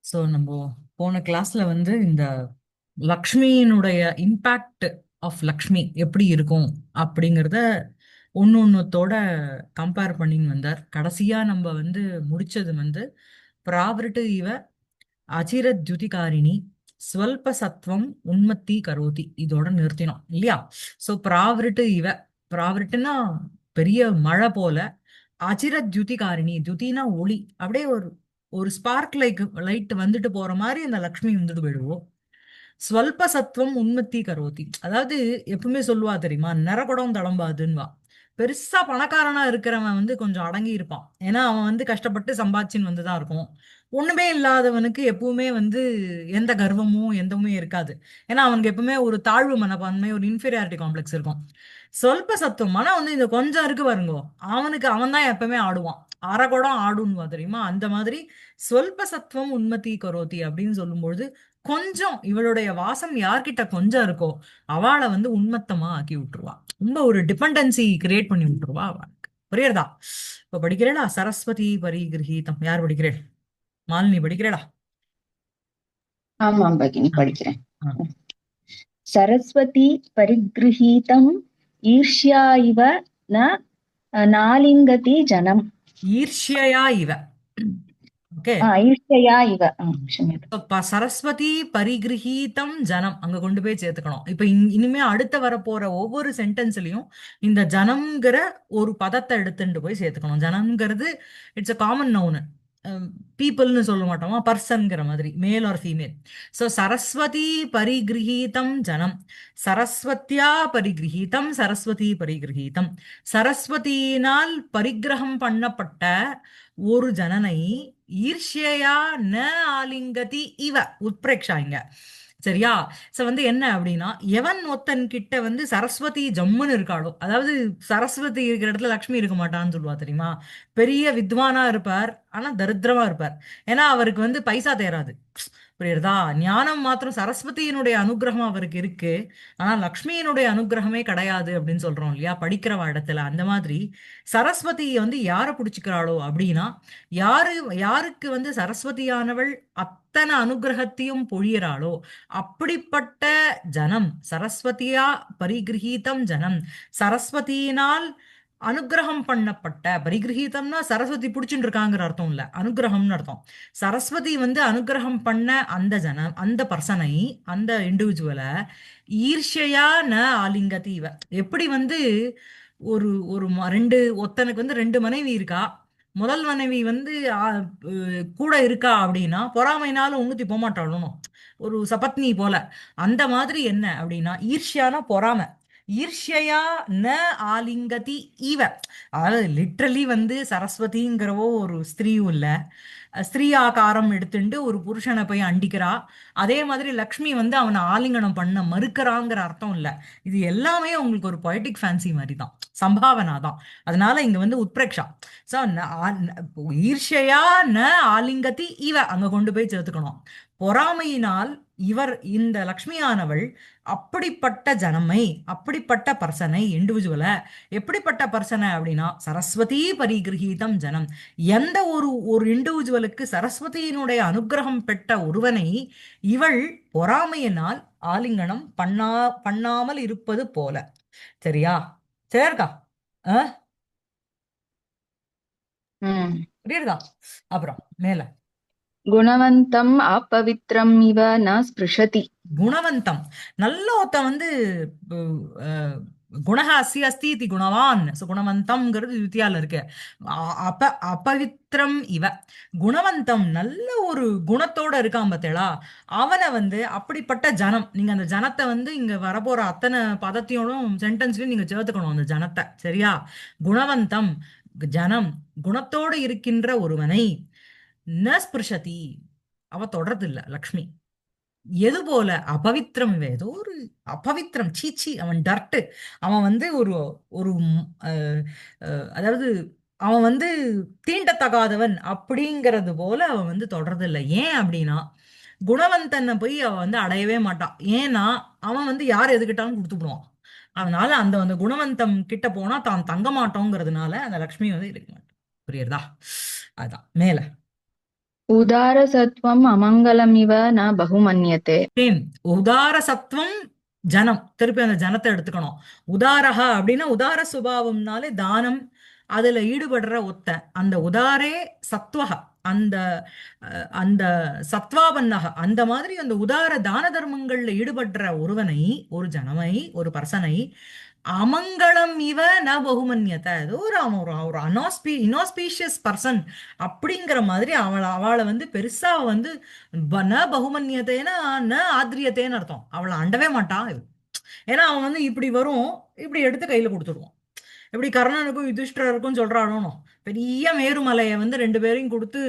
So நம்ம போன கிளாஸ்ல வந்து இந்த லக்ஷ்மியினுடைய இம்பேக்ட் ஆஃப் லக்ஷ்மி எப்படி இருக்கும் அப்படிங்கிறத ஒன்று ஒன்றுத்தோட கம்பேர் பண்ணின்னு வந்தார். கடைசியா நம்ம வந்து முடிச்சது வந்து பிராவிருட்டு இவ அச்சிரத்யுதிகாரிணி ஸ்வல்ப சத்வம் உன்மத்தி கரோதி இதோட நிறுத்தினோம் இல்லையா? ஸோ பிராவிருட்டு இவ, பிராவிருட்டுன்னா பெரிய மழை போல, அச்சிரத்யுதிகாரிணி, துதினா ஒளி, அப்படியே ஒரு ஒரு ஸ்பார்க் லைட் வந்துட்டு போற மாதிரி அந்த லக்ஷ்மி வந்துட்டு போயிடுவோம். ஸ்வல்ப சத்துவம் உன்மத்தி கரோதி, அதாவது எப்பவுமே சொல்லுவா தெரியுமா, நிறகுடம் தளம்பாதுன்னுவா. பெருசா பணக்காரனா இருக்கிறவன் வந்து கொஞ்சம் அடங்கி இருப்பான், ஏன்னா அவன் வந்து கஷ்டப்பட்டு சம்பாதிச்சுன்னு வந்துதான் இருக்கும். ஒண்ணுமே இல்லாதவனுக்கு எப்பவுமே வந்து எந்த கர்வமும் எந்தவுமே இருக்காது. ஏன்னா அவனுக்கு எப்பவுமே ஒரு தாழ்வு மனப்பான்மை, ஒரு இன்ஃபீரியாரிட்டி காம்ப்ளெக்ஸ் இருக்கும். சொல்ப சத்துவம் ஆனா வந்து இந்த கொஞ்சம் இருக்கு பாருங்கோ, அவனுக்கு அவன் தான் எப்பவுமே ஆடுவான். அரைகுடம் ஆடுன்னுவா தெரியுமா, அந்த மாதிரி சொல்ப சத்துவம் உன்மதி கரோதி அப்படின்னு சொல்லும்பொழுது, கொஞ்சம் இவளுடைய வாசம் யார்கிட்ட கொஞ்சம் இருக்கோ அவளை வந்து உன்மத்தமா ஆக்கி விட்டுருவா. ரொம்ப ஒரு டிபெண்டன்சி கிரியேட் பண்ணி விட்டுருவா அவளுக்கு. புரியுறதா? இப்ப படிக்கிறேடா சரஸ்வதி பரிகிரகீதம். யார் படிக்கிறேன்? மாலினி படிக்கிறேடா? ஆமாம் பகினி ஆ, படிக்கிறேன். ஆ. சரஸ்வதி பரிகிருஹீதம் ஈர்ஷ்யா இவ ந நாலிங்கதி ஜனம். ஈர்ஷ்யயா இவ. ஓகே. ஈர்ஷ்யா இவ. க்ஷம்யதாம். இப்ப சரஸ்வதி பரிகிரகீதம் ஜனம் அங்க கொண்டு போய் சேர்த்துக்கணும். இப்ப இனிமே அடுத்த வரப்போற ஒவ்வொரு சென்டென்ஸ்லயும் இந்த ஜனம்ங்கிற ஒரு பதத்தை எடுத்துட்டு போய் சேர்த்துக்கணும். ஜனம்ங்கிறது இட்ஸ் அ காமன் நவுன். பீப்புள்னு சொல்ல மாட்டோமா, பர்சன்ங்கிற மாதிரி, male or female. So Saraswati பரிகிரகீதம் ஜனம், சரஸ்வத்யா பரிகிரகீதம், சரஸ்வதி பரிகிரகீதம், சரஸ்வதியினால் பரிகிரகம் பண்ணப்பட்ட ஒரு ஜனனை ஈர்ஷ்யா ந ஆலிங்கதி இவ உத்பிரேக்ஷா இங்க. சரியா? சோ வந்து என்ன அப்படின்னா, எவன் ஒத்தன் கிட்ட வந்து சரஸ்வதி ஜம்முன்னு இருக்காளோ, அதாவது சரஸ்வதி இருக்கிற இடத்துல லக்ஷ்மி இருக்க மாட்டான்னு சொல்லுவா தெரியுமா. பெரிய வித்வானா இருப்பார், ஆனா தரித்திரமா இருப்பார். ஏன்னா அவருக்கு வந்து பைசா தேராது. புரியுறதா? ஞானம் மாத்திரம் சரஸ்வதியினுடைய அனுகிரகம் அவருக்கு இருக்கு, ஆனா லக்ஷ்மியினுடைய அனுகிரகமே கிடையாது அப்படின்னு சொல்றோம் இல்லையா படிக்கிறவா இடத்துல. அந்த மாதிரி சரஸ்வதி வந்து யாரை பிடிச்சிக்கிறாளோ அப்படின்னா, யாரு யாருக்கு வந்து சரஸ்வதியானவள் அத்தனை அனுகிரகத்தையும் பொழியறாளோ அப்படிப்பட்ட ஜனம், சரஸ்வதியா பரிகிரகீதம் ஜனம், சரஸ்வதியினால் அனுகிரகம் பண்ணப்பட்ட, பரிகிரகீதம்னா சரஸ்வதி பிடிச்சுட்டு இருக்காங்கிற அர்த்தம் இல்ல, அனுகிரகம்னு அர்த்தம். சரஸ்வதி வந்து அனுகிரகம் பண்ண அந்த ஜனம், அந்த பர்சனை, அந்த இண்டிவிஜுவலை ஈர்ஷ்யா ந ஆலிங்கதி இவ. எப்படி வந்து ஒரு ஒரு ரெண்டு, ஒருத்தனுக்கு வந்து ரெண்டு மனைவி இருக்கா, முதல் மனைவி வந்து கூட இருக்கா அப்படின்னா பொறாமைனால உன்னுத்தி போமாட்டாளும், ஒரு சபத்னி போல. அந்த மாதிரி என்ன அப்படின்னா ஈர்ஷ்யானா பொறாமை. ஈர்ஷ்யா ந ஆலிங்கதி இவ, அதாவது லிட்ரலி வந்து சரஸ்வதிங்கிறவோ ஒரு ஸ்திரீயும் இல்ல, ஸ்திரீ ஆகாரம் எடுத்துட்டு ஒரு புருஷனை போய் அண்டிக்கிறா. அதே மாதிரி லக்ஷ்மி வந்து அவனை ஆலிங்கனம் பண்ண மறுக்கிறாங்கிற அர்த்தம் இல்ல. இது எல்லாமே உங்களுக்கு ஒரு பொய்டிக் ஃபேன்சி மாதிரி தான், சம்பாவனா தான். அதனால இங்க வந்து உத்பிரேக்ஷா. சோ ஈர்ஷ்யா ந ஆலிங்கதி இவ அங்க கொண்டு போய் சேர்த்துக்கணும். பொறாமையினால் இவர், இந்த லக்ஷ்மியானவள் அப்படிப்பட்ட ஜனமை, அப்படிப்பட்ட பர்சனை, இண்டிவிஜுவலை, எப்படிப்பட்ட பர்சனை அப்படின்னா சரஸ்வதி பரிகிரகீதம் ஜனம், எந்த ஒரு ஒரு இண்டிவிஜுவலுக்கு சரஸ்வதியினுடைய அனுகிரகம் பெற்ற ஒருவனை இவள் பொறாமையினால் ஆலிங்கனம் பண்ணாமல் இருப்பது போல. சரியா? சரியா இருக்கா? அஹ் புரியுறதா? அப்புறம் மேல குணவந்தம் அப்பவித்ரம் இவ ந ஸ்பிருஷதி. குணவந்தம், நல்ல ஒருத்தன் வந்து குணஹ அஸ்தி அஸ்தி இதி குணவான். ஸோ குணவந்தம்ங்கிறது யுத்தியால இருக்கு. அபவித்ரம் இவ, குணவந்தம் நல்ல ஒரு குணத்தோட இருக்கான் பார்த்தேளா, அவனை வந்து அப்படிப்பட்ட ஜனம். நீங்க அந்த ஜனத்தை வந்து இங்க வரப்போற அத்தனை பதத்தையோடும் சென்டென்ஸ்லயும் நீங்க சேர்த்துக்கணும் அந்த ஜனத்தை. சரியா? குணவந்தம் ஜனம், குணத்தோடு இருக்கின்ற ஒருவனை ந ஸ்பிருஷதி, அவ தொடர்றது இல்ல லக்ஷ்மி. எது போல? அபவித்ரம் இவ, ஏதோ ஒரு அபவித்ரம், சீச்சி, அவன் டர்ட்டு, அவன் வந்து ஒரு ஒரு அதாவது அவன் வந்து தீண்டத்தகாதவன் அப்படிங்கிறது போல அவன் வந்து தொடர்றது இல்லை. ஏன் அப்படின்னா குணவந்தனை போய் அவன் வந்து அடையவே மாட்டான். ஏன்னா அவன் வந்து யார் எதுக்கிட்டாலும் கொடுத்துடுவான். அதனால அந்த அந்த குணவந்தம் கிட்ட போனா தான் தங்க மாட்டோங்கிறதுனால அந்த லக்ஷ்மி வந்து இருக்க மாட்டான். புரியுறதா? அதான் மேல उदारसत्त्वम् अमङ्गलमिव न बहुमन्यते। சேம். உதார சத்துவம் ஜனம். திருப்பி அந்த ஜனத்தை எடுத்துக்கணும். உதாரஹா அப்படின்னா உதார சுபாவம்னாலே தானம், அதுல ஈடுபடுற ஒத்த அந்த உதாரே சத்வஹ, அந்த அந்த சத்வாபன்னஹ, அந்த மாதிரி அந்த உதார தான தர்மங்கள்ல ஈடுபடுற ஒருவனை, ஒரு ஜனமை, ஒரு பர்சனை அமங்கலம் இவ ந பகுமன்யத்தை, ஏதோ ஒரு அவன் ஒரு இனாஸ்பீஷியஸ் பர்சன் அப்படிங்கிற மாதிரி அவளை வந்து பெருசா வந்து ந பகுமன்யத்தைன்னா ந ஆத்ரியத்தைன்னு அர்த்தம். அவளை அண்டவே மாட்டான் இவன். ஏன்னா அவன் வந்து இப்படி வரும், இப்படி எடுத்து கையில கொடுத்துடுவான். எப்படி கர்ணனுக்கும் யுதிஷ்டருக்கும் சொல்றானோ, பெரிய மேருமலையை வந்து ரெண்டு பேரையும் கொடுத்து,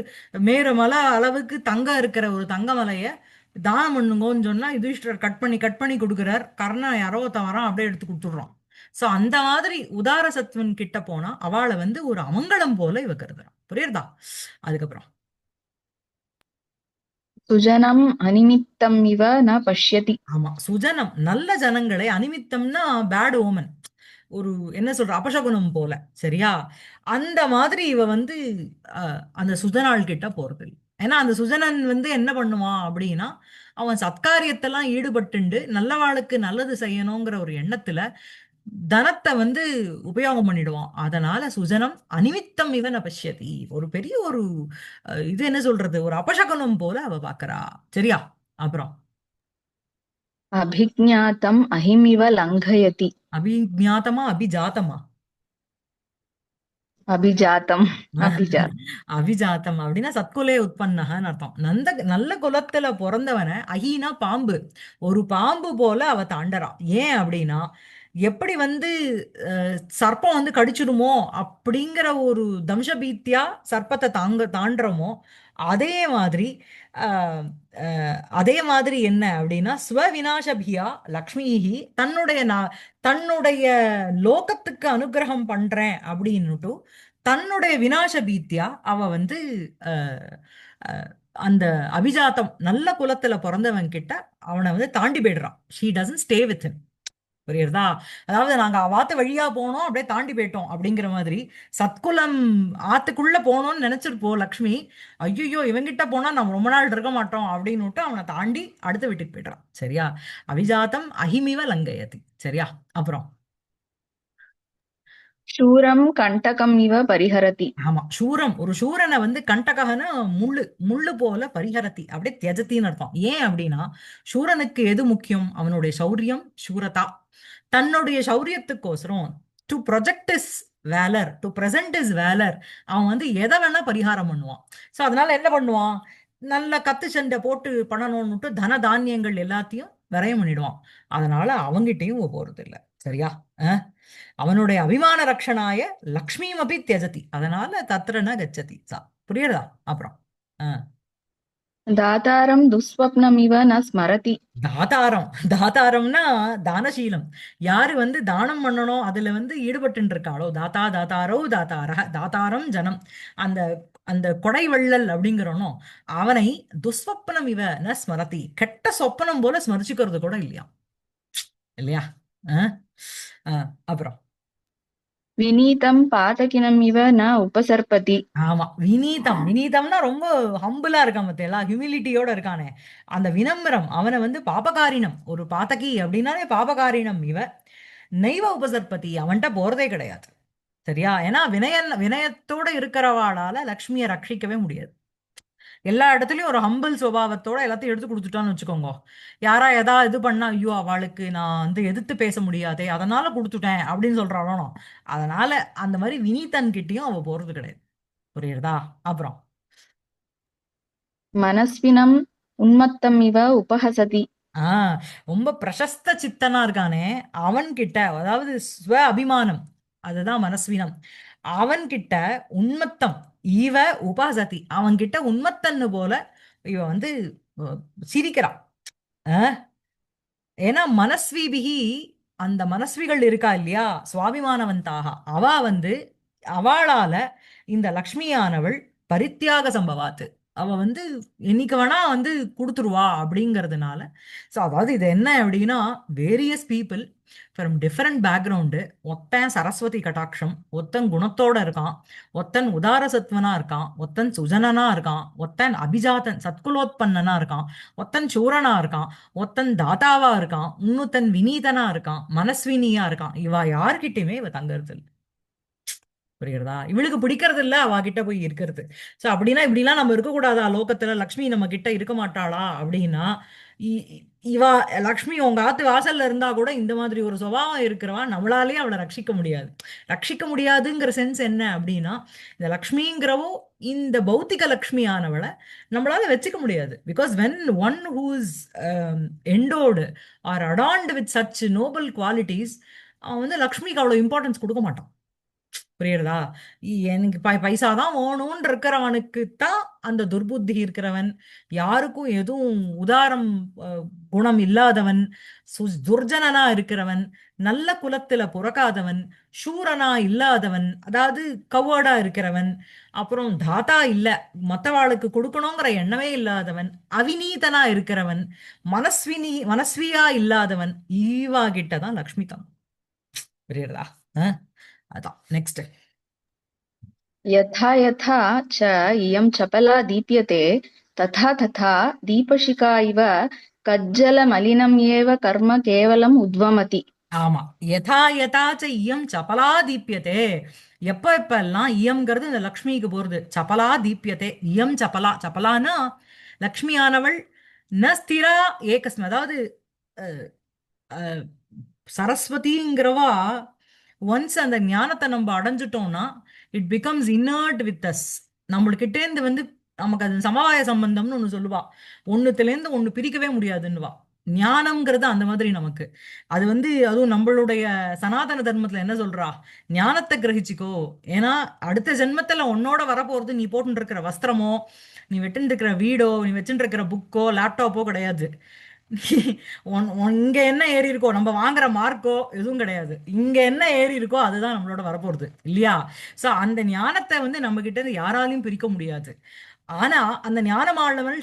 மேருமலை அளவுக்கு தங்கம் இருக்கிற ஒரு தங்க மலையை தானம் பண்ணுங்கன்னு சொன்னா யுதிஷ்டர் கட் பண்ணி கட் பண்ணி கொடுக்குறார். கர்ணன் யாரோ தவறான் அப்படியே எடுத்து கொடுத்துடுறான். சோ அந்த மாதிரி உதார சத்வன் கிட்ட போனா அவளை வந்து ஒரு அமங்கலம் போல இவ கருதுறான். புரியுறதா? அதுக்கப்புறம் सुजनम् अनिमित्तम् इव न पश्यति। ஆமா, சுஜனம் நல்ல ஜனங்களை, அனிமித்தம்னா பேட் ஓமன், ஒரு என்ன சொல்ற அபசகுனம் போல. சரியா? அந்த மாதிரி இவ வந்து அந்த சுஜனாள் கிட்ட போறது இல்ல. ஏன்னா அந்த சுஜனன் வந்து என்ன பண்ணுவான் அப்படின்னா, அவன் சத்காரியத்தெல்லாம் ஈடுபட்டுண்டு நல்லவாளுக்கு நல்லது செய்யணுங்கிற ஒரு எண்ணத்துல தனத்தை வந்து உபயோகம் பண்ணிடுவான். அதனால சுஜனம் அனிமித்தம் இவன் பஷ்யதி, ஒரு பெரிய ஒரு இது என்ன சொல்றது, ஒரு அபசகுனம் போல அவ பாக்குறா. சரியா? அப்புறம் अभिज्ञातम् अहिमिव लङ्घयति। அபிஞாத்தமா அபிஜாத்தமா? अभिजातम् अभिजातम्। அபிஜாத்தம் அப்படின்னா சத்குலே உற்பன்னகன்னு அர்த்தம். நல்ல குலத்துல பிறந்தவனை, அஹீனா பாம்பு, ஒரு பாம்பு போல அவ தாண்டறா. ஏன் அப்படின்னா, எப்படி வந்து சர்ப்பம் வந்து கடிச்சிடுமோ அப்படிங்கிற ஒரு தம்சபீத்தியா சர்ப்பத்தை தாண்டறோமோ, அதே மாதிரி அதே மாதிரி என்ன அப்படின்னா, ஸ்வவிநாசபியா லக்ஷ்மிஹி, தன்னுடைய லோகத்துக்கு அனுகிரகம் பண்றேன் அப்படின்னுட்டு தன்னுடைய விநாச பீத்தியா அவ வந்து அஹ், அஹ், அந்த அபிஜாத்தம் நல்ல குலத்துல பிறந்தவன் கிட்ட அவனை வந்து தாண்டி போயிடுறான். She doesn't stay with him. புரியுறதா? அதாவது நாங்க வாத்து வழியா போனோம், அப்படியே தாண்டி போயிட்டோம் அப்படிங்கிற மாதிரி, சத்குலம் ஆத்துக்குள்ள போனோம்னு நினைச்சிட்டு போ லக்ஷ்மி, ஐயோ இவங்கிட்ட போனா நம்ம ரொம்ப நாள் இருக்க மாட்டோம் அப்படின்னு அவனை தாண்டி அடுத்த வீட்டுக்கு போயிடுறான். சரியா? அபிஜாத்தம் அஹிமிவ லங்கயதி. சரியா? அப்புறம் शूरं कण्टकम् इव परिहरति। ஆமா, சூரம், ஒரு சூரனை வந்து கண்டகன்னு முள்ளு, முள்ளு போல பரிஹரத்தி அப்படியே தியஜத்தின்னு அர்த்தம். ஏன் அப்படின்னா, சூரனுக்கு எது முக்கியம்? அவனுடைய சௌரியம், சூரதா. தன்னுடைய சௌரியத்துக்கோசரம், to project his valour, to present his valour, அவன் வந்து எதை வேணா பரிகாரம் பண்ணுவான். சோ அதனால என்ன பண்ணுவான்? நல்ல கத்து சண்டை போட்டு பண்ணணும்னுட்டு தன தானியங்கள் எல்லாத்தையும் விரயம் பண்ணிடுவான். அதனால அவங்கிட்டையும் போறது இல்லை. சரியா? அவனுடைய அபிமான ரக்ஷனாய லக்ஷ்மியும் அப்படி தியஜதி, அதனால தத்ரன கச்சதி சா. புரியுறதா? அப்புறம் दातारं दुःस्वप्नमिव न स्मरति। தாதாரம். தாதாரம்னா தானசீலம். யாரு வந்து தானம் பண்ணணும் அதுல வந்து ஈடுபட்டு இருக்காளோ, தாதாரோ தாதார, தாதாரம் ஜனம், அந்த அந்த கொடை வள்ளல் அப்படிங்கிறனோ அவனை துஸ்வப்னம் இவ ந ஸ்மரதி, கெட்ட சொப்பனம் போல ஸ்மரிச்சுக்கிறது கூட இல்லையா? இல்லையா? அஹ் அப்புறம் विनीतं पातकिनम् इव न उपसर्पति। ஆமா, வினீதம். வினீதம்னா ரொம்ப ஹம்பிளா இருக்கான் பத்தியெல்லாம், ஹியூமிலிட்டியோட இருக்கானே, அந்த வினம்ரம் அவனை வந்து பாபகாரினம், ஒரு பாத்தகி அப்படின்னாலே பாபகாரினம் இவ நைவ உபசற்பதி, அவன்கிட்ட போறதே கிடையாது. சரியா? ஏன்னா வினயத்தோட இருக்கிறவாளால லக்ஷ்மியை ரட்சிக்கவே முடியாது. எல்லா இடத்துலயும் ஒரு ஹம்பிள் சுபாவத்தோட எல்லாத்தையும் எடுத்து கொடுத்துட்டான்னு வச்சுக்கோங்க. யாரா எதா இது பண்ணா, ஐயோ அவளுக்கு நான் வந்து எதிர்த்து பேச முடியாதே அதனால கொடுத்துட்டேன் அப்படின்னு சொல்றாளோ, அதனால அந்த மாதிரி வினீதன் கிட்டயும் அவ போறது கிடையாது. புரியுறதா? அப்புறம் मनस्विनम् उन्मत्तम् इव उपहसति। ஆஹ் ரொம்ப பிரசஸ்த சித்தனா இருக்கானே, அவன் கிட்ட, அதாவது ஸ்வ அபிமானம், அதுதான் மனஸ்வினம். அவன் கிட்ட உன்மத்தம் இவ உபாசதி, அவன் கிட்ட உன்மத்தன்னு போல இவ வந்து அஹ், சிரிக்கிறான். அஹ், ஏன்னா மனஸ்விபிகி, அந்த மனஸ்விகள் இருக்கா இல்லையா, சுவாபிமானவந்தாக, அவ வந்து அவளால இந்த லக்ஷ்மியானவள் பரித்தியாக சம்பவாத்து, அவ வந்து என்னைக்கு வேணா வந்து கொடுத்துருவா அப்படிங்கிறதுனால. ஸோ அதாவது இது என்ன அப்படின்னா, various people from different background, ஒருத்தன் சரஸ்வதி கடாட்சம், ஒருத்தன் குணத்தோட இருக்கான், ஒருத்தன் உதார சத்வனா இருக்கான், ஒருத்தன் சுஜனனா இருக்கான், ஒருத்தன் அபிஜாதன் சத்குலோத்பன்னனா இருக்கான், ஒருத்தன் சூரனா இருக்கான், ஒருத்தன் தாத்தாவா இருக்கான், இன்னொருத்தன் வினீதனா இருக்கான், மனஸ்வினியா இருக்கான். இவ யார்கிட்டயுமே இவ தங்கறது இல்ல. புரியுறதா? இவளுக்கு பிடிக்கிறது இல்ல அவ கிட்ட போய் இருக்கிறது. சோ அப்படின்னா இப்படிலாம் நம்ம இருக்கக்கூடாதா லோகத்துல? லக்ஷ்மி நம்ம கிட்ட இருக்க மாட்டாளா அப்படின்னா, இ- இ- இவா லக்ஷ்மி உங்க ஆத்து வாசல்ல இருந்தா கூட இந்த மாதிரி ஒரு சுபாவம் இருக்கிறவா நம்மளாலேயே அவளை ரட்சிக்க முடியாது. ரட்சிக்க முடியாதுங்கிற சென்ஸ் என்ன அப்படின்னா, இந்த லக்ஷ்மிங்கிறவோ இந்த பௌத்திக லக்ஷ்மி ஆனவளை நம்மளால வச்சுக்க முடியாது. Because when one who's endowed are adorned with such noble qualities, அவன் வந்து லக்ஷ்மிக்கு அவ்வளவு இம்பார்ட்டன்ஸ் கொடுக்க மாட்டான். புரியுறதா? எனக்கு பைசா தான் வேணும்னு இருக்கிறவனுக்கு தான் அந்த துர்புத்தி இருக்கிறவன், யாருக்கும் எதுவும் உதாரம் குணம் இல்லாதவன், துர்ஜனனா இருக்கிறவன், நல்ல குலத்துல பிறக்காதவன், சூரனா இல்லாதவன், அதாவது கவர்டா இருக்கிறவன், அப்புறம் தாத்தா இல்ல, மத்தவாளுக்கு கொடுக்கணுங்கிற எண்ணமே இல்லாதவன், அவிநீதனா இருக்கிறவன், மனஸ்வியா இல்லாதவன், ஈவா கிட்ட தான் லக்ஷ்மி தான். புரியுறதா? அஹ், அதான் நெக்ஸ்ட். यथा यथा च इयं चपला दीप्यते तथा तथा दीपशिखा इव कज्जलमलिनमेव कर्म केवलम् उद्वमति। ஆமா. யதா யதாச்ச இயம் சபலா தீப்யதே. எப்ப எப்ப எல்லாம் இயம்ங்கிறது இந்த லக்ஷ்மிக்கு போறது. சபலா தீப்யதே, இயம் சபலா. சபலானா லக்ஷ்மியானவள் ந ஸ்திரா ஏகஸ்மி. அதாவது அஹ், அஹ், சரஸ்வதிங்கிறவா ஒன்ஸ் அந்த ஞானத்தை நம்ம அடைஞ்சிட்டோம்னா it becomes inward with us. நம்மளுக்கிட்டே இருந்து வந்து நமக்கு அது சமவாய சம்பந்தம்னு ஒண்ணு சொல்லுவா. ஒண்ணுத்துல இருந்து ஒண்ணு பிரிக்கவே முடியாதுன்னுவா. ஞானம்ங்கிறது அந்த மாதிரி நமக்கு. அது வந்து அதுவும் நம்மளுடைய சனாதன தர்மத்துல என்ன சொல்றா, ஞானத்தை கிரகிச்சுக்கோ. ஏன்னா அடுத்த ஜென்மத்துல உன்னோட வரப்போறது நீ போட்டுட்டு இருக்கிற வஸ்திரமோ, நீ வெட்டுன்னு இருக்கிற வீடோ, நீ வச்சுட்டு இருக்கிற புக்கோ லேப்டாப்போ கிடையாது. இங்க என்ன ஏறி இருக்கோ, நம்ம வாங்குற மார்க்கோ எதுவும் கிடையாது. இங்க என்ன ஏறி இருக்கோ அதுதான் நம்மளோட வரப்போறது இல்லையா? சோ அந்த ஞானத்தை வந்து நம்ம கிட்ட இருந்து யாராலையும் பிரிக்க முடியாது. ஆனா அந்த ஞானமானவள்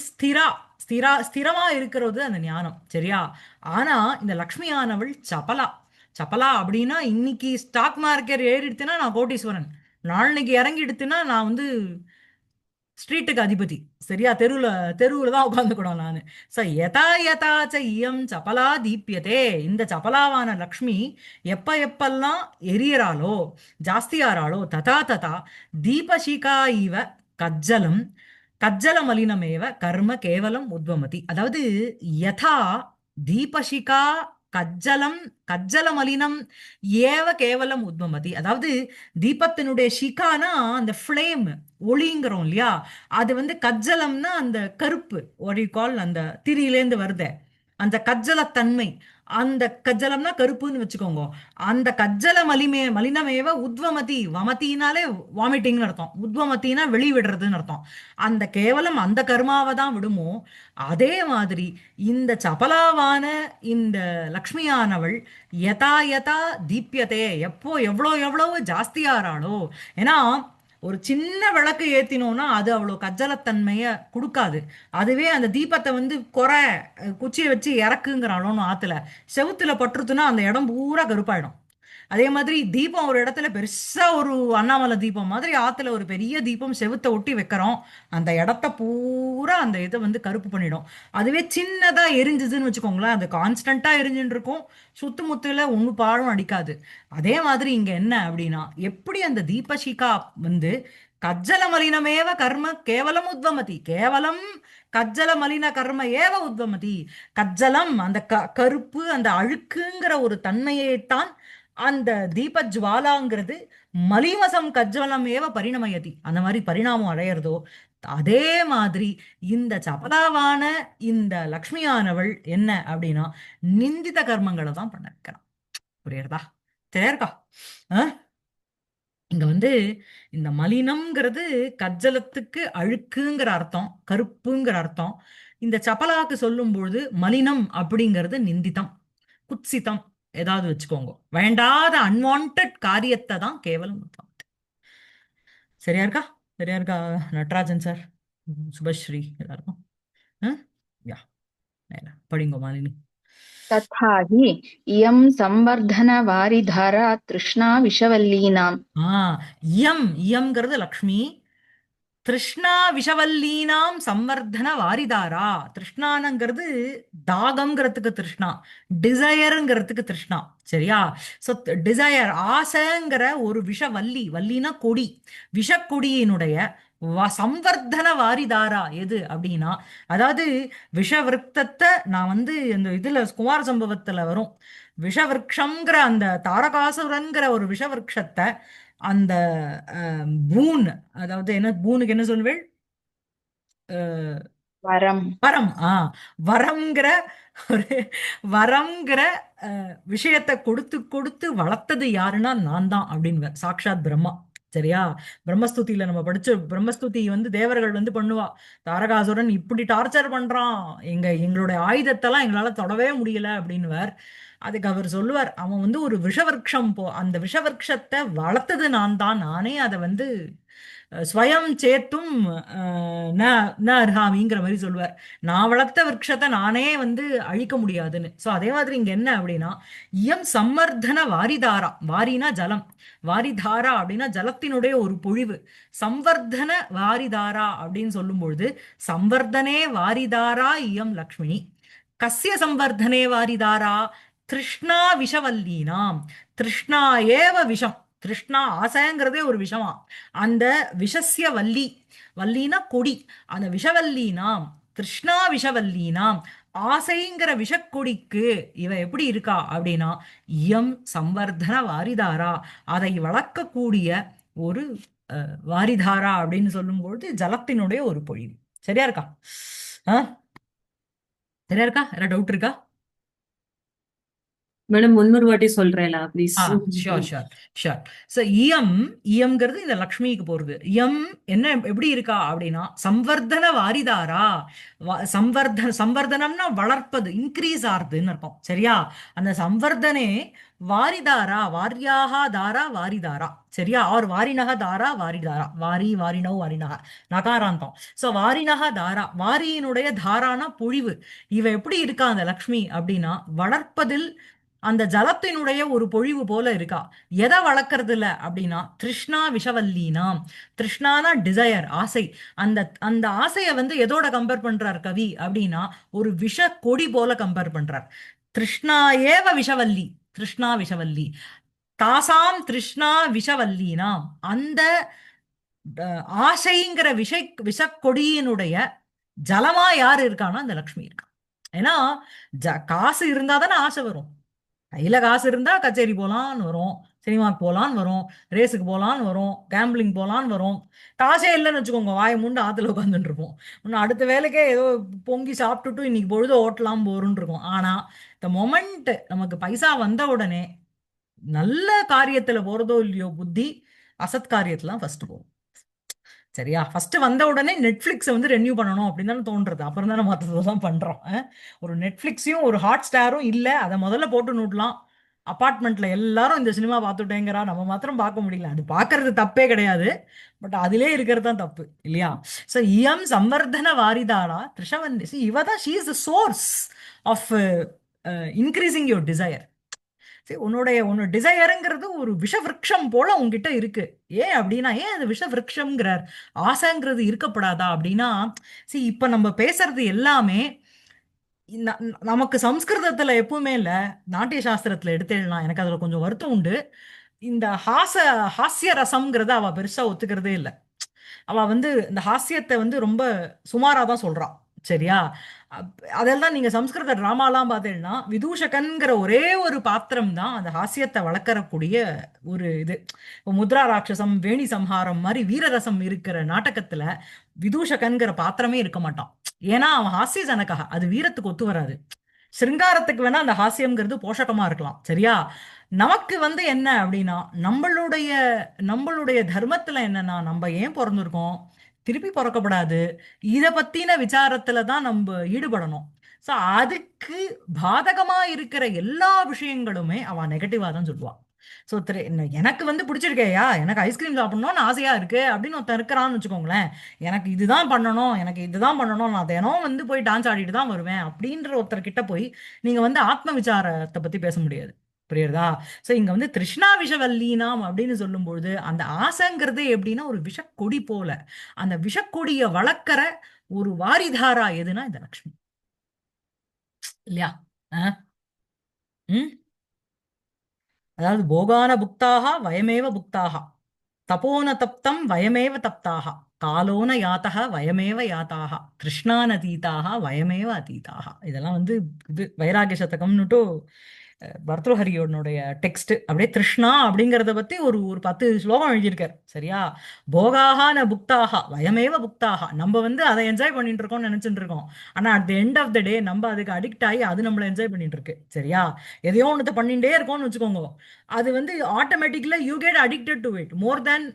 ஸ்திரமா இருக்கிறது அந்த ஞானம், சரியா? ஆனா இந்த லக்ஷ்மியானவள் சபலா. சபலா அப்படின்னா இன்னைக்கு ஸ்டாக் மார்க்கெட் ஏறிடுத்துன்னா நான் கோடீஸ்வரன், நாளைக்கு இறங்கிடுத்துன்னா நான் வந்து ஸ்ட்ரீட்டுக்கு அதிபதி. சரியா? தெருவுல தான் உட்காந்துக்கணும் நானு. ச யதா யதா ச இயம் சபலா தீப்யதே. இந்த சபலாவான லக்ஷ்மி எப்ப எப்பெல்லாம் எரியறாளோ, ஜாஸ்தியாராளோ, ததா ததா தீபசிகா இவ கஜ்ஜலம் கஜ்ஜல மலினமேவ கர்ம கேவலம் உத்வமதி. அதாவது யதா தீபசிகா கஜ்ஜலம் கஜ்ஜல மலினம் ஏவ கேவலம் உத்வமதி. அதாவது தீபத்தினுடைய ஷிகானா அந்த ஃப்ளேம், ஒளிங்கிறோம் இல்லையா? அது வந்து கஜ்ஜலம்னா அந்த கருப்பு, what you call அந்த திரியிலேந்து வருதே அந்த கஜ்ஜலத்தன்மை. அந்த கஜ்ஜலம்னா கருப்புன்னு வச்சுக்கோங்க. அந்த கஜ்ஜல மலினமேவ உத்வமதி. வமத்தினாலே வாமிட்டிங்னு அர்த்தம், உத்வமத்தினா வெளிவிடுறதுன்னு அர்த்தம். அந்த கேவலம் அந்த கர்மாவை தான் விடுமோ, அதே மாதிரி இந்த சபலாவான இந்த லக்ஷ்மியானவள் யதா யதா தீப்யதே, எப்போ எவ்வளோ எவ்வளவு ஜாஸ்தியாராளோ. ஏன்னா ஒரு சின்ன விளக்கு ஏத்தினோம்னா அது அவ்வளோ கஜ்ஜலத்தன்மைய கொடுக்காது. அதுவே அந்த தீபத்தை வந்து குச்சியை வச்சு இறக்குங்கிறாளோன்னு ஆத்துல செவுத்துல பட்டுருத்துன்னா அந்த இடம் பூரா கருப்பாயிடும். அதே மாதிரி தீபம் ஒரு இடத்துல பெருசா ஒரு அண்ணாமலை தீபம் மாதிரி ஆத்துல ஒரு பெரிய தீபம் செவுத்த ஒட்டி வைக்கிறோம், அந்த இடத்த பூரா அந்த இதை வந்து கருப்பு பண்ணிடும். அதுவே சின்னதா எரிஞ்சுதுன்னு வச்சுக்கோங்களேன், அது கான்ஸ்டன்டா எரிஞ்சுட்டு இருக்கும், சுத்துமுத்துல ஒண்ணு பாழும் அடிக்காது. அதே மாதிரி இங்க என்ன அப்படின்னா, எப்படி அந்த தீபசிகா வந்து கஜ்ஜல மலினமேவ கர்ம கேவலம் உத்வமதி. கேவலம் கஜ்ஜல மலின கர்ம ஏவ உத்வமதி. கஜ்ஜலம் அந்த கருப்பு அந்த அழுக்குங்கிற ஒரு தன்மையைத்தான் அந்த தீபஜ்வாலாங்கிறது மலிமசம் கஜ்வலம் ஏவ பரிணமயதி, அந்த மாதிரி பரிணாமம் அடையிறதோ, அதே மாதிரி இந்த சபலாவான இந்த லக்ஷ்மியானவள் என்ன அப்படின்னா நிந்தித கர்மங்களை தான் பண்ண வைக்கிறான். புரியுறதா? சரியா இருக்கா? அஹ்? இங்க வந்து இந்த மலினம்ங்கிறது கஜ்ஜலத்துக்கு அழுக்குங்கிற அர்த்தம், கருப்புங்கிற அர்த்தம். இந்த சபலாக்கு சொல்லும் பொழுது மலினம் அப்படிங்கிறது நிந்திதம், குத்சிதம் ஏதாவது வச்சுக்கோங்க. வேண்டாத அன்வான்ட் காரியத்தை தான் கேவலம் உத்தமம். சரியா இருக்கா? சரியா இருக்கா நடராஜன் சார்? சுபஸ்ரீ எல்லாருக்கும். யா, படிங்கோ மாலினி. तथा हि इयं संवर्धनवारिधारा तृष्णा विषवल्लीनाम् ஆ இயம் இயம்ங்கிறது லக்ஷ்மி. திருஷ்ணா விஷவல்லீனாம் சம்வர்தன வாரிதாரா. திருஷ்ணானங்கிறது தாகம்ங்கிறதுக்கு திருஷ்ணா, டிசையருங்கிறதுக்கு திருஷ்ணா. சரியா? சோ டிசையர் ஆசைங்கிற ஒரு விஷவல்லி, வல்லினா கொடி, விஷக்கொடியினுடைய சம்வர்தன வாரிதாரா எது அப்படின்னா, அதாவது விஷவிருத்தத்தை நான் வந்து இந்த இதுல குமார சம்பவத்துல வரும், விஷவிருக்ஷங்கிற அந்த தாரகாசுரன்கிற ஒரு விஷவிருக்ஷத்தை அந்த பூன், அதாவது என்ன பூனுக்கு என்ன சொல்வேள்? वरम् வரம். வரம்ங்கிற ஒரு வரம்ங்கிற விஷயத்தை கொடுத்து கொடுத்து வளர்த்தது யாருன்னா நான் தான் அப்படின்னு சாக்ஷாத் பிரம்மா. சரியா? பிரம்மஸ்துதியில நம்ம படிச்ச பிரம்மஸ்துதி வந்து தேவர்கள் வந்து பண்ணுவா, தாரகாசுரன் இப்படி டார்ச்சர் பண்றான், எங்களுடைய ஆயுதத்தெல்லாம் எங்களால தொடவே முடியல அப்படின்னுவார். அதுக்கு அவர் சொல்லுவார், அவன் வந்து ஒரு விஷவருக்ஷம் அந்த விஷவருக்ஷத்தை வளர்த்தது நான் தான், நானே அதை வந்து ஸ்வயம் சேத்தும் ந ந அர்ஹாமிங்கிற மாதிரி சொல்லுவார். நான் வளர்த்த விருட்சத்தை நானே வந்து அழிக்க முடியாதுன்னு. ஸோ அதே மாதிரி இங்க என்ன அப்படின்னா, இயம் சம்மர்தன வாரிதாரா, வாரினா ஜலம், வாரிதாரா அப்படின்னா ஜலத்தினுடைய ஒரு பொழிவு. சம்வர்தன வாரிதாரா அப்படின்னு சொல்லும்பொழுது, சம்வர்தனே வாரிதாரா இயம் லக்ஷ்மி. கஸ்ய சம்வர்தனே வாரிதாரா? திருஷ்ணா விஷவல்லீனாம். திருஷ்ணா ஏவ விஷம். திருஷ்ணா ஆசைங்கிறதே ஒரு விஷமா. அந்த விஷஸ்ய வல்லி, வல்லினா கொடி, அந்த விஷவல்லீனாம், திருஷ்ணா விஷவல்லீனாம், ஆசைங்கிற விஷக்கொடிக்கு இவ எப்படி இருக்கா அப்படின்னா, இயம் சம்வர்தன வாரிதாரா, அதை வளர்க்கக்கூடிய ஒரு வாரிதாரா அப்படின்னு சொல்லும்பொழுது ஜலத்தினுடைய ஒரு பொழிவு. சரியா இருக்கா? ஆ, சரியா இருக்கா? ஏதாவது டவுட் இருக்கா? மேடம் முன்னொரு வாட்டி சொல்றேலா please. Ah, sure sure sure. So இயம், இயம்ங்கிறது இந்த லக்ஷ்மிக்கு போறது. இயம் என்ன எப்படி இருக்கா அப்படின்னா, சம்வர்தன வாரிதாரா. சம்வர்தனம்னா வளர்ப்பது, இன்க்ரீஸ் ஆறுதுன்னு அர்த்தம். சரியா? அந்த சம்வர்தனே வாரிதாரா, வாரியாக தாரா வாரிதாரா. சரியா? ஆர் வாரினக தாரா வாரிதாரா, வாரி வாரினோ வாரினக, நகாராந்தம். ஸோ வாரினக தாரா, வாரியினுடைய தாரானா பொழிவு. இவ எப்படி இருக்கா அந்த லக்ஷ்மி அப்படின்னா, வளர்ப்பதில் அந்த ஜலத்தினுடைய ஒரு பொழிவு போல இருக்கா. எதை வளர்க்கறது இல்ல அப்படின்னா, திருஷ்ணா விஷவல்லீனாம். திருஷ்ணானா டிசையர், ஆசை. அந்த அந்த ஆசையை வந்து எதோட கம்பேர் பண்றார் கவி அப்படின்னா, ஒரு விஷ கொடி போல கம்பேர் பண்றார். திருஷ்ணா ஏவ விஷவல்லி, திருஷ்ணா விஷவல்லி, தாசாம் திருஷ்ணா விஷவல்லீனாம். அந்த ஆசைங்கிற விஷக்கொடியினுடைய ஜலமா யார் இருக்கான்னா அந்த லக்ஷ்மி இருக்கா. ஏன்னா காசு இருந்தா தானே ஆசை வரும். கையில காசு இருந்தா கச்சேரி போலான்னு வரும், சினிமாக்கு போலான்னு வரும், ரேஸுக்கு போலான்னு வரும், கேம்பிளிங் போலான்னு வரும். காசே இல்லைன்னு வச்சுக்கோங்க, வாயை மூண்டு ஆத்துல உட்காந்துட்டு இருப்போம். இன்னும் அடுத்த வேலைக்கே ஏதோ பொங்கி சாப்பிட்டுட்டு இன்னைக்கு பொழுது ஓட்டலாம் போருன்னு இருக்கும். ஆனா இந்த மொமெண்ட் நமக்கு பைசா வந்த உடனே நல்ல காரியத்துல போறதோ இல்லையோ புத்தி அசத் காரியத்துல ஃபர்ஸ்ட் போகும். சரியா? ஃபர்ஸ்ட் வந்த உடனே நெட்ஃபிளிக்ஸை வந்து ரெனியூ பண்ணணும் அப்படின்னு தானே தோன்றது. அப்புறம் தானே மற்றதெல்லாம் பண்றோம். ஒரு நெட்ஃபிளிக்ஸையும் ஒரு ஹாட் ஸ்டாரும் இல்லை, அதை முதல்ல போட்டு நோட்டலாம். அப்பார்ட்மெண்ட்ல எல்லாரும் இந்த சினிமா பார்த்துட்டேங்கிறா, நம்ம மாத்திரம் பார்க்க முடியல. அது பார்க்கறது தப்பே கிடையாது, பட் அதிலே இருக்கிறது தான் தப்பு இல்லையா? ஸோ இயம் சம்வர்தன வாரிதாளா த்ரிஷவந்தி. இவ தான் she is the source of increasing your desire. சரி, உன்னோட டிசையருங்கிறது ஒரு விஷ விருட்சம் போல உன்கிட்ட இருக்கு. ஏன் அப்படின்னா, ஏன் அது விஷ விருட்சம்ங்கிறார்? ஆசைங்கிறது இருக்கப்படாதா அப்படின்னா, சரி இப்ப நம்ம பேசுறது எல்லாமே நமக்கு சம்ஸ்கிருதத்துல எப்பவுமே இல்ல, நாட்டிய சாஸ்திரத்துல எடுத்துடலாம். எனக்கு அதுல கொஞ்சம் வருத்தம் உண்டு. இந்த ஹாஸ்ய ரசம்ங்கிறத அவ பெருசா ஒத்துக்கிறதே இல்ல. அவ வந்து இந்த ஹாஸ்யத்தை வந்து ரொம்ப சுமாரா தான் சொல்றா. சரியா? அதெல்லாம் நீங்க சம்ஸ்கிருத டிராமாலாம் பார்த்தீங்கன்னா, விதூஷகன்கிற ஒரே ஒரு பாத்திரம் தான் அந்த ஹாஸ்யத்தை வளர்க்கறக்கூடிய ஒரு இது. இப்போ முத்ரா ராட்சசம், வேணி சம்ஹாரம் மாதிரி வீரரசம் இருக்கிற நாடகத்துல விதூஷகன்கிற பாத்திரமே இருக்க மாட்டான். ஏன்னா அவன் ஹாஸ்ய ஜனகா, அது வீரத்துக்கு ஒத்து வராது. சிருங்காரத்துக்கு வேணா அந்த ஹாஸ்யம்ங்கிறது போஷகமா இருக்கலாம். சரியா? நமக்கு வந்து என்ன அப்படின்னா, நம்மளுடைய நம்மளுடைய தர்மத்துல என்னன்னா, நம்ம ஏன் பிறந்திருக்கோம், திருப்பி பிறக்கப்படாது, இத பத்தின விசாரத்துல தான் நம்ம ஈடுபடணும். சோ அதுக்கு பாதகமா இருக்கிற எல்லா விஷயங்களுமே அவ நெகட்டிவா தான் சொல்லுவா. ஸோ எனக்கு வந்து பிடிச்சிருக்கேயா, எனக்கு ஐஸ்கிரீம் சாப்பிடணும்னு ஆசையா இருக்கு அப்படின்னு ஒருத்தன் இருக்கிறான்னு வச்சுக்கோங்களேன். எனக்கு இதுதான் பண்ணணும், எனக்கு இதுதான் பண்ணணும், நான் தினம் வந்து போய் டான்ஸ் ஆடிட்டு தான் வருவேன் அப்படின்ற ஒருத்தர்கிட்ட போய் நீங்க வந்து ஆத்ம விசாரத்தை பத்தி பேச முடியாது. புரியுறதா? ஸோ இங்க வந்து திருஷ்ணா விஷவல்லீனாம் அப்படின்னு சொல்லும்பொழுது அந்த ஆசைங்கிறது எப்படின்னா ஒரு விஷக்கொடி போல. அந்த விஷக்கொடியை வளர்க்கிற ஒரு வாரிதாரா எதுனா இந்த லக்ஷ்மி இல்லையா? அஹ், ம் அதாவது போகான புக்தாக வயமேவ புக்தாக, தபோன தப்தம் வயமேவ தப்தாக, காலோன யாத்தக வயமேவ யாத்தாக, கிருஷ்ணானதீதாக வயமேவ அதீதாக. இதெல்லாம் வந்து இது வைராகிய சதகம்னுட்டு பர்தృஹரியோனுடைய டெக்ஸ்ட். அப்படியே திருஷ்ணா அப்படிங்கறத பத்தி ஒரு ஒரு 10 ஸ்லோகம் எழுதியிருக்காரு. சரியா? போகாக ந புக்தாக வயமேவ புக்தாக. நம்ம வந்து அதை என்ஜாய் பண்ணிட்டு இருக்கோம்னு நினைச்சிட்டு இருக்கோம். ஆனா at the end of the day நம்ம அதுக்கு அடிக்ட் ஆகி அது நம்மள என்ஜாய் பண்ணிட்டு இருக்கு. சரியா? எதையோ ஒன்று பண்ணிட்டே இருக்கோம்னு வச்சுக்கோங்க, அது வந்து ஆட்டோமேட்டிக்கலா you get addicted to it more than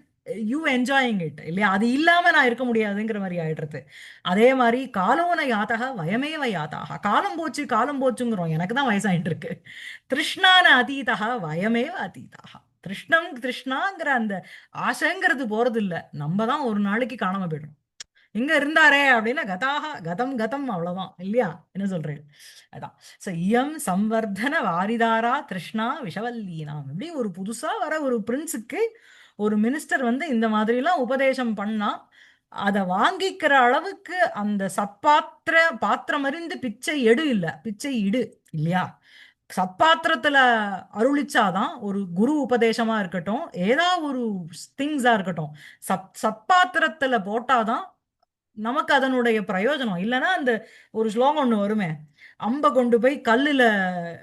you enjoying it இல்லையா? அது இல்லாம நான் இருக்க முடியாதுங்கிற மாதிரி ஆயிடுறது. அதே மாதிரி காலோன யாத்தக வயமேவ யாத்தாக. காலம் போச்சு காலம் போச்சுங்கிறோம், எனக்கு தான் வயசாயிட்டு இருக்கு. திருஷ்ணான அதீதக வயமேவ அதீதாக. திருஷ்ணம் திருஷ்ணாங்கிற அந்த ஆசைங்கிறது போறது இல்ல, நம்ம தான் ஒரு நாளைக்கு காணாம போயிடும். இங்க இருந்தாரே அப்படின்னா கதாக கதம் கதம் அவ்வளவுதான் இல்லையா? என்ன சொல்றேன்? அதான். சோ இயம் சம்வர்தன வாரிதாரா திருஷ்ணா விஷவல்லீனாம். இப்படி ஒரு புதுசா வர ஒரு பிரின்ஸுக்கு ஒரு மினிஸ்டர் வந்து இந்த மாதிரி எல்லாம் உபதேசம் பண்ணா அதை வாங்கிக்கிற அளவுக்கு அந்த சத்பாத்திர பாத்திரம் அறிந்து பிச்சை எடு இல்ல, பிச்சை இடு இல்லையா? சத்பாத்திரத்துல அருளிச்சாதான் ஒரு குரு உபதேசமா இருக்கட்டும், ஏதா ஒரு திங்ஸா இருக்கட்டும், சத்பாத்திரத்துல போட்டாதான் நமக்கு அதனுடைய பிரயோஜனம். இல்லைன்னா அந்த ஒரு ஸ்லோகம் ஒண்ணு வருமே, அம்ப கொண்டு போய் கல்லுல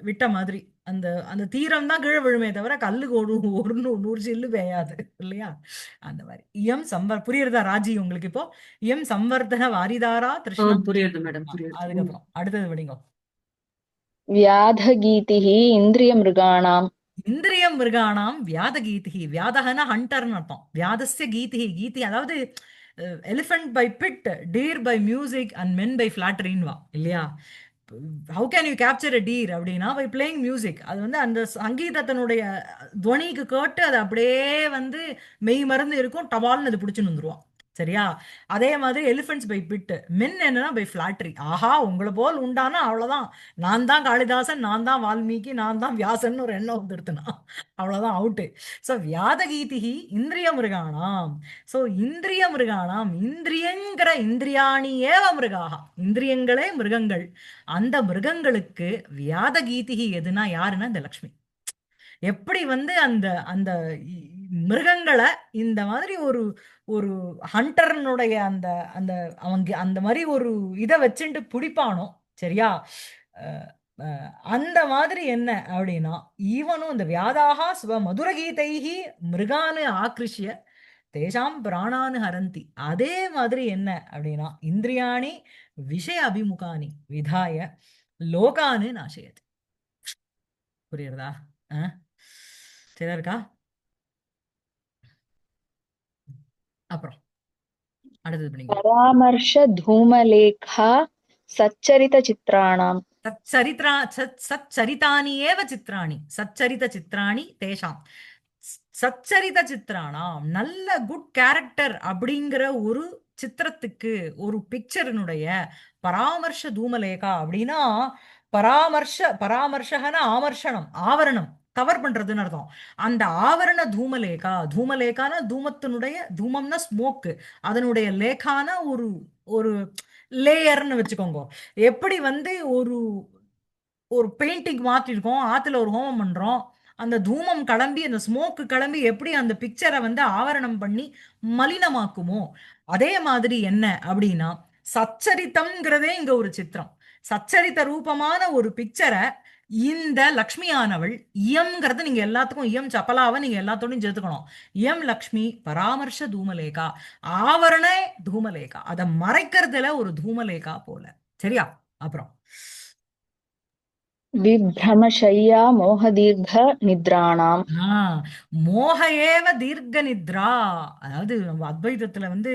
விட்ட மாதிரி அந்த அந்த தீரம் தான் கீழே விழுமே தவிர கல்லுக்கு ஒரு ஒரு 100 சில்லு வேயாது இல்லையா? அந்த மாதிரி இயம் புரியுறதா ராஜி உங்களுக்கு இப்போ? இயம் சம்வர்தன வாரிதாரா திருஷ்ணா. புரியுது மேடம், புரியுது. அதுக்கப்புறம் அடுத்தது படிங்க. व्याधगीतिः इन्द्रियमृगाणाम् இந்திரியம் மிருகாணாம் வியாத கீதிகி. வியாதகன ஹண்டர்னு அர்த்தம். வியாதஸ்ய கீதிகி. கீதி அதாவது elephant by pit, deer by music and men by ஃபிளாட்டரின்னு வா இல்லையா? How can you capture a deer அப்படின்னா பை பிளேயிங் மியூசிக். அது வந்து அந்த சங்கீதத்தினுடைய துவனிக்கு கேட்டு அது அப்படியே வந்து மெய் மறந்து இருக்கும், டபால்னு அது பிடிச்சுன்னு வந்துருவான். சரியா? அதே மாதிரி எலிஃபென்ட்ஸ் பை பிட், மென் என்னன்னா பை ஃபிளாட்டரி. ஆஹா உங்களை போல் உண்டானா அவ்வளவுதான், நான் தான் காளிதாசன், நான் தான் வால்மீகி, நான் தான் வியாசன் ஒரு எண்ணம் வந்துடுத்துனா அவ்வளவுதான் அவுட்டு. ஸோ வியாதகீதிகி இந்திரிய மிருகாணாம். ஸோ இந்திரிய மிருகாணாம், இந்திரியங்கிற இந்திரியாணி ஏவ மிருகாக, இந்திரியங்களே மிருகங்கள். அந்த மிருகங்களுக்கு வியாதகீதிகி எதுனா யாருன்னா இந்த லக்ஷ்மி. எப்படி வந்து அந்த அந்த மிருகங்களை இந்த மாதிரி ஒரு ஒரு ஹண்டர்னுடைய அந்த அந்த அவங்க அந்த மாதிரி ஒரு இதை வச்சுட்டு பிடிப்பானோ. சரியா? அஹ் அந்த மாதிரி என்ன அப்படின்னா ஈவனும் இந்த வியாதாக ஸ்வ மதுரகீதைஹி மிருகானு ஆக்ரிஷ்ய தேசாம் பிராணானு ஹரந்தி. அதே மாதிரி என்ன அப்படின்னா இந்திரியாணி விஷய அபிமுகானி விதாய லோகானு நாசயதி. புரியுறதா? அஹ் சரியா இருக்கா? அப்புறம் அடுத்தது படிங்க. परामर्शधूमलेखा सच्चरितचित्राणाम् சச்சரிதானி ஏவ சித்ராணி, சச்சரித சித்ராணி தேஷாம். சச்சரித சித்ராணாம், நல்ல குட் கேரக்டர் அப்படிங்கிற ஒரு சித்திரத்துக்கு, ஒரு பிக்சரினுடைய பராமர்ஷ தூமலேகா அப்படின்னா பராமர்ஷகன ஆமர்ஷணம், ஆவரணம் கவர் பண்றதுன்னு அர்த்தம். அந்த ஆவரண தூமலேகா, தூமலேகான தூமத்தினுடைய, தூமம்னா ஸ்மோக்கு, அதனுடைய லேகான ஒரு ஒரு லேயர்னு வச்சுக்கோங்க. எப்படி வந்து ஒரு ஒரு பெயிண்டிங் மாத்திருக்கோம், ஆத்துல ஒரு ஹோமம் பண்றோம், அந்த தூமம் கிளம்பி அந்த ஸ்மோக்கு கிளம்பி எப்படி அந்த பிக்சரை வந்து ஆவரணம் பண்ணி மலினமாக்குமோ, அதே மாதிரி என்ன அப்படின்னா சச்சரித்தம்ங்கிறதே இங்க ஒரு சித்திரம். சச்சரித்த ரூபமான ஒரு பிக்சரை இந்த லக்ஷ்மியானவள், இயம்ங்கிறது நீங்க எல்லாத்துக்கும், இயம் சப்பலாவை நீங்க எல்லாத்தோடையும் சேர்த்துக்கணும். இயம் லக்ஷ்மி பராமர்ஷ தூமலேகா, ஆவரண தூமலேகா, அதை மறைக்கிறதுல ஒரு தூமலேகா போல. சரியா? அப்புறம் विभ्रमशय्या मोहदीर्घनिद्राणाम् மோக ஏவ தீர்க்க நித்ரா. அதாவது நம்ம அத்வைதத்துல வந்து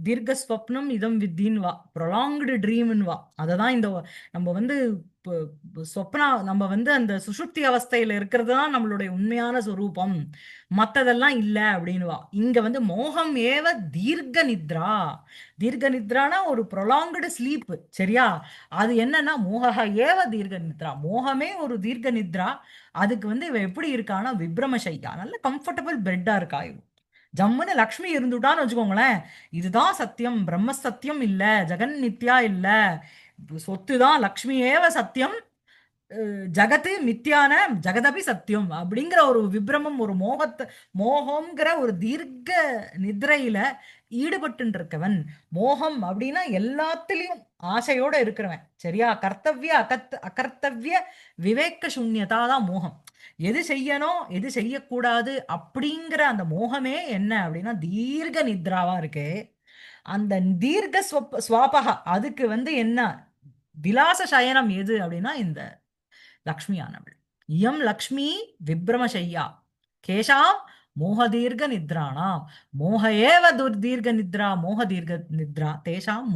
தீர்க்க ஸ்வப்னம் இதம் வித்தின்னு வா, ப்ரொலாங்டு ட்ரீம்னு வா. அததான் இந்த நம்ம வந்து சொப்னா, நம்ம வந்து அந்த சுஷுப்தி அவஸ்தையில இருக்கிறது தான் நம்மளுடைய உண்மையான சொரூபம், மத்ததெல்லாம் இல்ல அப்படின்னு வா. இங்க வந்து மோகம் ஏவ தீர்க்க நித்ரா. தீர்க்க நித்ரானா ஒரு ப்ரொலாங்டு ஸ்லீப், சரியா? அது என்னன்னா மோக ஏவ தீர்க்க நித்ரா, மோகமே ஒரு தீர்க்க நித்ரா. அதுக்கு வந்து இவ எப்படி இருக்கான்னா விப்ரமசையா, நல்ல கம்ஃபர்டபுள் பெட்டா இருக்கா இவ. ஜம்முன்னு லக்ஷ்மி இருந்துட்டான்னு வச்சுக்கோங்களேன், இதுதான் சத்தியம், பிரம்ம சத்தியம் இல்ல, ஜெகன் நித்யா இல்ல, சொத்து தான் லக்ஷ்மி ஏவ சத்தியம், ஜகத்து மித்தியான ஜெகதபி சத்தியம் அப்படிங்கிற ஒரு விப்ரமம், ஒரு மோகத்தை, மோகம்ங்கிற ஒரு தீர்க்க நித்ரையில ஈடுபட்டு இருக்கவன். மோகம் அப்படின்னா எல்லாத்துலயும் ஆசையோட இருக்கிறவன், சரியா? கர்த்தவ்ய அகர்த்தவ்ய விவேக சூன்யதா தான் மோகம். எது செய்யணும் எது செய்யக்கூடாது அப்படிங்கிற அந்த மோகமே என்ன அப்படின்னா தீர்க்க நித்ராவா இருக்கு. அந்த தீர்க்க ஸ்வாபகா அதுக்கு வந்து என்ன விலாச சயனம் எது அப்படின்னா இந்த லக்ஷ்மியானவள். இயம் லக்ஷ்மி விப்ரமசையா கேஷாம் மோகதீர்க்க நித்ராணாம். மோக ஏவ துர்தீர்க்க நித்ரா, மோக தீர்க்க நித்ரா தேஷாம்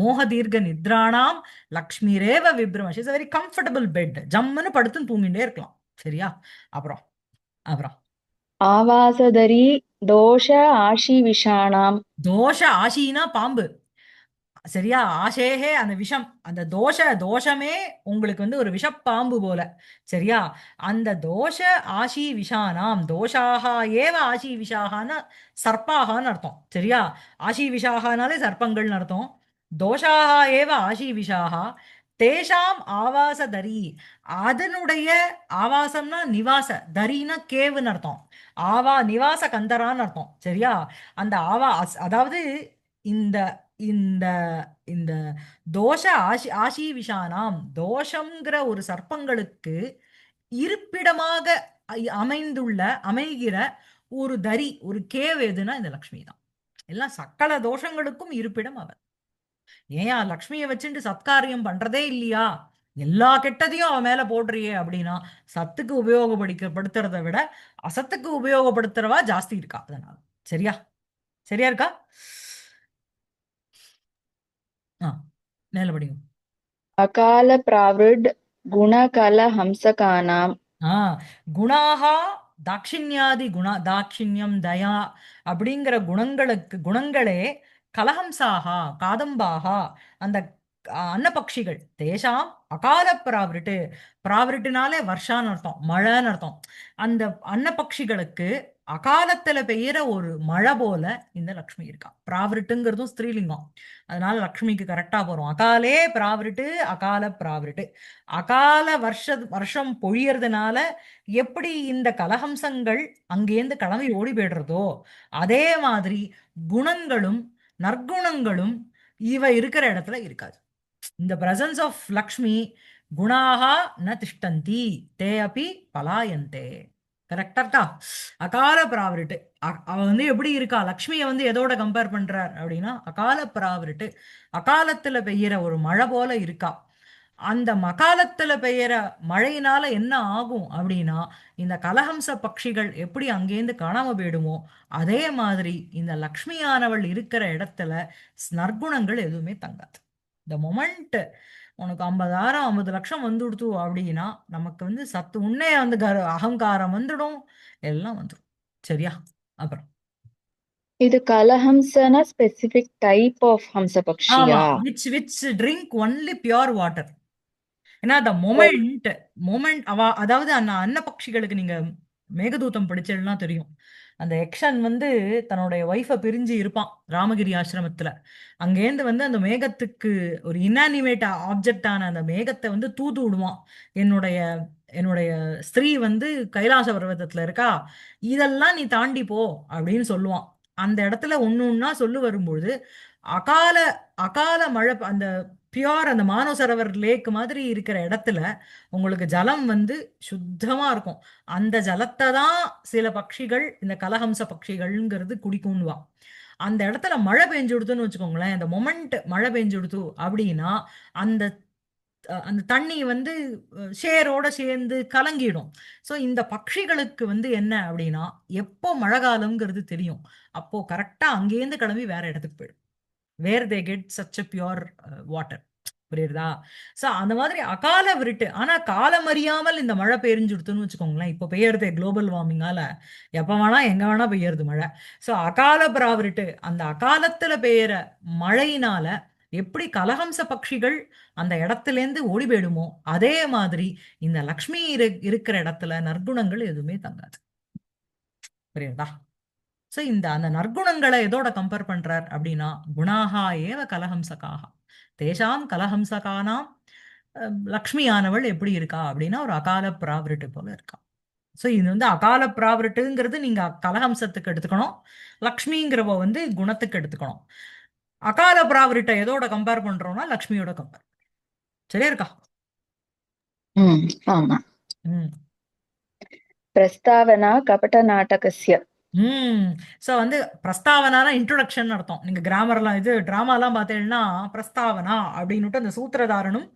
மோக நித்ராணாம் லக்ஷ்மிரேவ விப்ரமசி. இட்ஸ் வெரி கம்ஃபர்டபுள் பெட், ஜம்முன்னு படுத்துன்னு தூங்கிட்டே இருக்கலாம், சரியா? அப்புறம் அப்புறம் ஆவாசதரி தோஷ ஆஷிவிஷாணாம். தோஷ ஆஷினா பாம்பு, சரியா? ஆசேகே அந்த விஷம், அந்த தோஷமே உங்களுக்கு வந்து ஒரு விஷப்பாம்பு போல, சரியா? அந்த தோஷ ஆஷி விஷானாம், தோஷாக ஏவ ஆஷி விஷாகான சர்ப்பாகான்னு அர்த்தம், சரியா? ஆஷி விஷாகனாலே சர்ப்பங்கள்னு அர்த்தம். தோஷாக ஏவ ஆஷி விஷாகா தேஷாம் ஆவாச தரி, அதனுடைய ஆவாசம்னா நிவாச, தரினா கேவுன்னு அர்த்தம், நிவாச கந்தரான்னு அர்த்தம், சரியா? அந்த அதாவது இந்த இந்த இந்த தோஷ ஆஷி விஷானாம், தோஷங்கிற ஒரு சர்ப்பங்களுக்கு இருப்பிடமாக அமைகிற ஒரு தரி, ஒரு கேவ் எதுனா இந்த லக்ஷ்மி தான். எல்லாம் சகல தோஷங்களுக்கும் இருப்பிடம் அவர். ஏன் லக்ஷ்மியை வச்சுட்டு சத்காரியம் பண்றதே இல்லையா? எல்லா கெட்டதையும் அவன் மேல போடுறியே அப்படின்னா சத்துக்கு உபயோகப்படுத்துறதை விட அசத்துக்கு உபயோகப்படுத்துறவா ஜாஸ்தி இருக்கா, அதனால. சரியா? சரியா இருக்கா? ஆ, மேல படிங்க. அகால பிராவிருட் குணகலஹம்சகானாம். ஆ, குணாகா தாட்சிண்யாதி தாட்சிண்யம் தயா அப்படிங்கிற குணங்களே கலஹம்சாகா காதம்பாகா அந்த அன்னபக்ஷிகள் தேஷாம் அகால பிராவிருட்டு. பிராவிருட்டுனாலே வருஷான்னு அர்த்தம், மழைன்னு அர்த்தம். அந்த அன்னபக்ஷிகளுக்கு அகாலத்துல பெய்யற ஒரு மழை போல இந்த லக்ஷ்மி இருக்கா. பிராவிருட்டுங்கிறதும் ஸ்திரீலிங்கம், அதனால லக்ஷ்மிக்கு கரெக்டா போறோம். அகாலே பிராவிருட்டு, அகால பிராவிருட்டு. அகால வருஷம் பொழியறதுனால எப்படி இந்த கலஹம்சங்கள் அங்கேருந்து கிளம்பி ஓடி போயிடுறதோ, அதே மாதிரி குணங்களும் நற்குணங்களும் இவ இருக்கிற இடத்துல இருக்காது. இந்த பிரசன்ஸ் ஆஃப் லக்ஷ்மி குணாகா ந திஷ்டந்தி தே அப்பி பலாயந்தே. கரெக்டா இருக்கா? அகால பிராவிருட்டு. அவ வந்து எப்படி இருக்கா, லக்ஷ்மியை வந்து எதோட கம்பேர் பண்றார் அப்படின்னா அகால பிராவிருட்டு, அகாலத்துல பெய்யற ஒரு மழை போல இருக்கா. அந்த மகாலத்துல பெய்யற மழையினால என்ன ஆகும் அப்படின்னா இந்த கலஹம்ச பட்சிகள் எப்படி அங்கேருந்து காணாம போயிடுமோ, அதே மாதிரி இந்த லக்ஷ்மியானவள் இருக்கிற இடத்துல நற்குணங்கள் எதுவுமே தங்காது. இந்த மொமெண்ட் உனக்கு 50,000 50 லட்சம் வந்துடுத்து அப்படின்னா நமக்கு வந்து சத்து உன்னே வந்து அகங்காரம் வந்துடும், எல்லாம் வந்துடும், சரியா? அப்புறம் இது கலஹம்சன ஸ்பெசிபிக் டைப் ஆஃப் ஆமா, ஹம்சபக்ஷியா? Which drink only pure water. ஏன்னா அந்த ஓ, மொமெண்ட் அதாவது அந்த அன்னபக்ஷிகளுக்கு நீங்க மேகதூதம் படிச்சதுன்னா தெரியும். அந்த எக்ஷன் வந்து தன்னுடைய ஒய்ஃபை பிரிஞ்சு இருப்பான் ராமகிரி ஆசிரமத்துல. அங்கேருந்து வந்து அந்த மேகத்துக்கு ஒரு இன்னானிமேட் ஆப்ஜெக்டான அந்த மேகத்தை வந்து தூது விடுவான். என்னுடைய என்னுடைய ஸ்திரீ வந்து கைலாச பர்வதத்துல இருக்கா, இதெல்லாம் நீ தாண்டி போ அப்படின்னு சொல்லுவான். அந்த இடத்துல ஒண்ணு ஒண்ணா சொல்லு வரும்பொழுது அகால அகால மழை, அந்த பியோர் அந்த மானசரோவர் லேக் மாதிரி இருக்கிற இடத்துல உங்களுக்கு ஜலம் வந்து சுத்தமா இருக்கும். அந்த ஜலத்தை தான் சில பட்சிகள், இந்த கலஹம்ச பட்சிகள்ங்கிறது குடிக்கும்னுவா. அந்த இடத்துல மழை பெஞ்சு கொடுத்துன்னு வச்சுக்கோங்களேன், அந்த மொமெண்ட் மழை பெஞ்சு கொடுத்து அப்படின்னா அந்த அந்த தண்ணி வந்து ஷேரோட சேர்ந்து கலங்கிடும். ஸோ இந்த பட்சிகளுக்கு வந்து என்ன அப்படின்னா எப்போ மழை காலம்ங்கிறது தெரியும், அப்போ கரெக்டா அங்கேருந்து கிளம்பி வேற இடத்துக்கு போயிடும். Where they get such a pure water. புரியுறதா? சோ அந்த மாதிரி அகால விருட்டு. ஆனா காலம் அறியாமல் இந்த மழை பெய்ஞ்சுடுத்துன்னு வச்சுக்கோங்களேன். இப்போ பெய்யறது குளோபல் வார்மிங்கால எப்ப வேணா எங்க வேணா பெய்யறது மழை. சோ அகால பிராவிருட்டு, அந்த அகாலத்துல பெய்யற மழையினால எப்படி கலஹம்ச பட்சிகள் அந்த இடத்துல இருந்து ஓடி போயிடுமோ, அதே மாதிரி இந்த லக்ஷ்மி இருக்கிற இடத்துல நற்குணங்கள் எதுவுமே தங்காது. புரியுதா? சோ இந்த அந்த நற்குணங்களை எதோட கம்பேர் பண்றார் அப்படின்னா, குணாகா ஏவ கலஹம்சகாக, தேஷாம் கலஹம்சகானாம் லக்ஷ்மியானவள் எப்படி இருக்கா அப்படின்னா ஒரு அகால பிராவிருட்டு போல இருக்கா. சோ இது வந்து அகால பிராவிருட்டுங்கிறது நீங்க கலஹம்சத்துக்கு எடுத்துக்கணும், லக்ஷ்மிங்கிறவ வந்து குணத்துக்கு எடுத்துக்கணும். அகால பிராவிருட்டை எதோட கம்பேர் பண்றோம்னா லக்ஷ்மியோட கம்பேர். சரியா இருக்கா? आमा ம். प्रस्तावना कपटनाटकस्य ம். சோ வந்து பிரஸ்தாவனானா இன்ட்ரோடக்ஷன் அர்த்தம். நீங்க கிராமர்லாம் இது டிராமாலாம் பார்த்தீங்கன்னா பிரஸ்தாவனா அப்படின்னுட்டு அந்த சூத்திரதாரனும்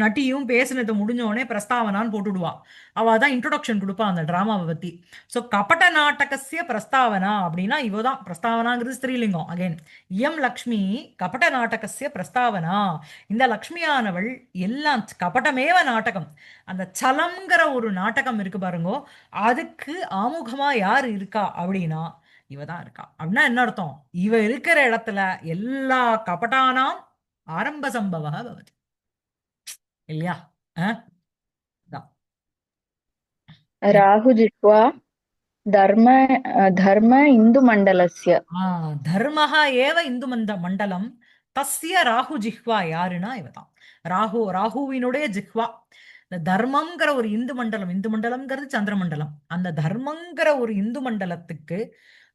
நட்டியும் பேசினது முடிஞ்ச உடனே பிரஸ்தாவனான்னு போட்டுடுவா. அவ தான் இன்ட்ரோடக்ஷன் கொடுப்பா அந்த டிராமாவை பத்தி. சோ கபட நாடகசிய பிரஸ்தாவனா அப்படின்னா இவதான் பிரஸ்தாவனாங்கிறது ஸ்திரீலிங்கம். அகைன் இயம் லக்ஷ்மி கபட நாடகசிய பிரஸ்தாவனா. இந்த லக்ஷ்மியானவள் எல்லாம் கபடமேவ நாடகம், அந்த சலம்ங்கிற ஒரு நாடகம் இருக்கு பாருங்கோ, அதுக்கு ஆமுகமா யார் இருக்கா அப்படின்னா இவ தான் இருக்கா. அப்படின்னா என்ன அர்த்தம்? இவ இருக்கிற இடத்துல எல்லா கபட்டானாம் ஆரம்ப சம்பவ பவதி. இல்லையா? அஹ்? அதான். राहुजिह्वा धर्म धर्म इन्दुमण्डलस्य தர்மஹ ஏவ இந்து மண்டலம் தஸ்ய ராகு ஜிஹ்வா. யாருன்னா இவதான் ராகு. ராகுவினுடைய ஜிஹ்வா. இந்த தர்மம்ங்கிற ஒரு இந்து மண்டலம், இந்து மண்டலம்ங்கிறது சந்திர மண்டலம், அந்த தர்மங்கிற ஒரு இந்து மண்டலத்துக்கு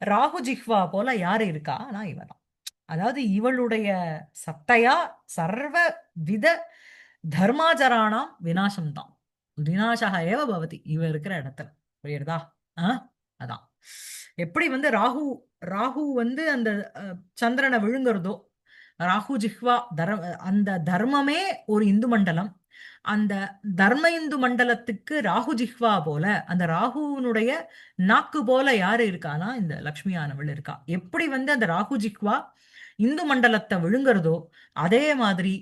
ராகு ஜிஹ்வா போல யாரு இருக்கா? நான் இவதான். அதாவது இவளுடைய சத்தையா சர்வ வித தர்மாச்சராணாம் விநாசம் தான். விநாசக ஏவ பவதி இவ இருக்கிற இடத்துல. புரியுறதா? ஆ அதான். எப்படி வந்து ராகு ராகு வந்து அந்த சந்திரனை விழுங்குறதோ, ராகு ஜிஹ்வா அந்த தர்மமே ஒரு இந்து மண்டலம். அந்த தர்ம இந்து மண்டலத்துக்கு ராகு ஜிஹ்வா போல, அந்த ராகுனுடைய நாக்கு போல யாரு இருக்கானா இந்த லக்ஷ்மியானவள் இருக்கா. எப்படி வந்து அந்த ராகு ஜிஹ்வா இந்து மண்டலத்தை விழுங்குறதோ, அதே மாதிரி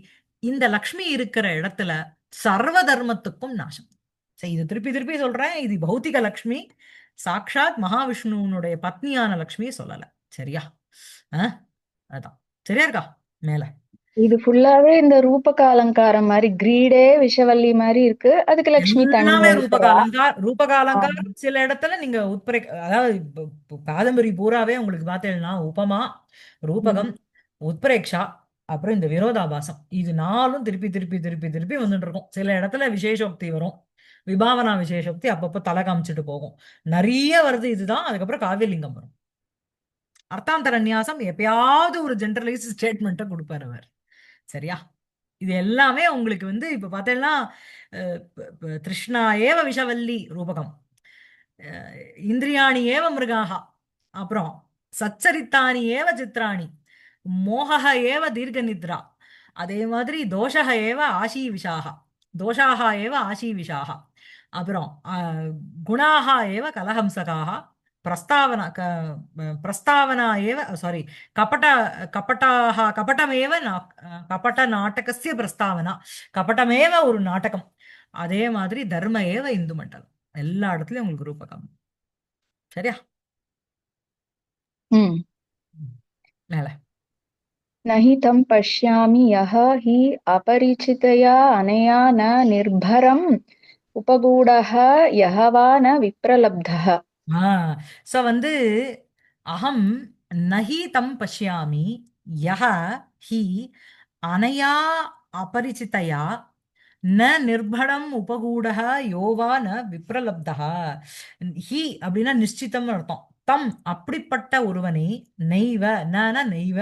இந்த லக்ஷ்மி இருக்கிற இடத்துல சர்வ தர்மத்துக்கும் நாசம். சரி, இது திருப்பி திருப்பி சொல்றேன், இது பௌத்திக லக்ஷ்மி, சாக்ஷாத் மகாவிஷ்ணுனுடைய பத்னியான லக்ஷ்மி சொல்லல. சரியா? அஹ்? அதான். சரியா இருக்கா? மேல இது ஃபுல்லாவே இந்த ரூபக அலங்காரம் மாதிரி கிரீடே விஷவல்லி மாதிரி இருக்கு. அதுக்கு லக்ஷ்மி எல்லாமே தனியா ரூபக இருக்கிறா. அலங்கார். ரூபக ஆமா. அலங்காரம் சில இடத்துல நீங்க உட்பிரை, அதாவது காதம்பரி பூராவே உங்களுக்கு பார்த்தீங்கன்னா உபமா, ம். ரூபகம், உத்பிரேக்ஷா, அப்புறம் இந்த விரோதாபாசம், இது நாலும் திருப்பி திருப்பி திருப்பி திருப்பி வந்துட்டு இருக்கும். சில இடத்துல விசேஷோக்தி வரும், விபாவனா விசேஷோக்தி அப்பப்போ தலை காமிச்சிட்டு போகும். நிறைய வருது இதுதான். அதுக்கப்புறம் காவியலிங்கம் வரும். அர்த்தாந்தர நியாசம் எப்பயாவது ஒரு ஜெனரலைஸ் ஸ்டேட்மெண்ட்டை கொடுப்பாரு அவர். சரியா? இது எல்லாமே உங்களுக்கு வந்து இப்ப பார்த்தீங்கன்னா திருஷ்ணா ஏவ விஷவல்லி ரூபகம், இந்திரியாணி ஏவ மிருகாக, அப்புறம் சச்சரித்தானி ஏவ சித்ராணி, மோகஹ ஏவ தீர்க்க நித்ரா, அதே மாதிரி தோஷஹ ஏவ ஆஷீ விஷாக, தோஷாக ஏவ ஆஷீ விஷாக, அப்புறம் குணாக ஏவ கலஹம்சகாக, பிரஸ்தாவனா பிரஸ்தாவனா ஏவ சாரி கபட கபட்டாக கபட்டமேவ கபட நாடகஸ்ய பிரஸ்தாவனா, கபட்டமேவ ஒரு நாடகம். அதே மாதிரி தர்ம ஏவ இந்து மண்டலம். எல்லா இடத்துலயும் உங்களுக்கு ரூபகம். சரியா? ம். மேல न हि तं पश्यामि यः हि अपरिचितया अनया न निर्भरम् उपगूढः यः वा न विप्रलब्धः சோ வந்து அகம் நஹி தம் பஷ்யாமி யஹ ஹி அனயா அபரிச்சிதயா ந நிர்படம் உபகூடக யோவா ந விப்ரலப்தக. ஹி அப்படின்னா நிச்சிதம்னு அர்த்தம். தம் அப்படிப்பட்ட ஒருவனை நெய்வ நன நெய்வ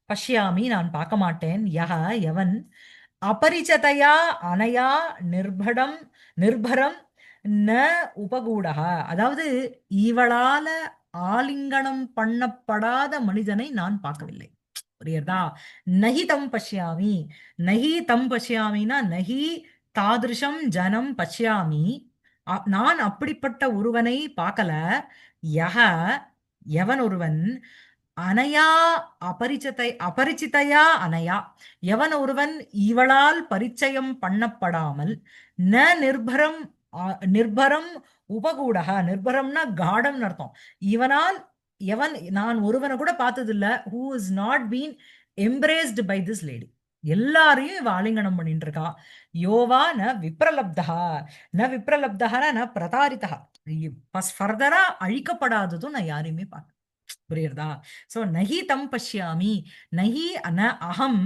பஷ்யாமி நான் பார்க்க மாட்டேன், யஹ எவன் அபரிச்சதையா அனயா நிர்படம் நிர்பரம் ந உபகூடக, அதாவது இவளால ஆலிங்கனம் பண்ணப்படாத மனிதனை நான் பார்க்கவில்லை. புரியுறதா? நஹி தம் பஷ்யாமி. நஹி தம் பஷ்யாமினா நஹி தாதிருஷம் ஜனம் பஷ்யாமி. நான் அப்படிப்பட்ட ஒருவனை பார்க்கல. யஹ எவன் ஒருவன் அனயா அபரிச்சிதையா அனயா எவன் ஒருவன் இவளால் பரிச்சயம் பண்ணப்படாமல் ந நிர்பரம் நிர்பரம் உபகூடக நிர்பரம்னா காடம்னு அர்த்தம். இவனால் நான் ஒருவனை கூட பார்த்தது இல்ல who is not been embraced by this lady. எல்லாரையும் இவ ஆலிங்கனம் பண்ணிட்டு இருக்கா. யோவா ந விப்ரலப்தா ந விப்ரலப்தா ந பிரதாரிதா ஃபர்தரா அழிக்கப்படாததும் நான் யாரையுமே பார்க்க. புரியுறதா? சோ நஹி தம் பஷ்யாமி நஹி ந அகம்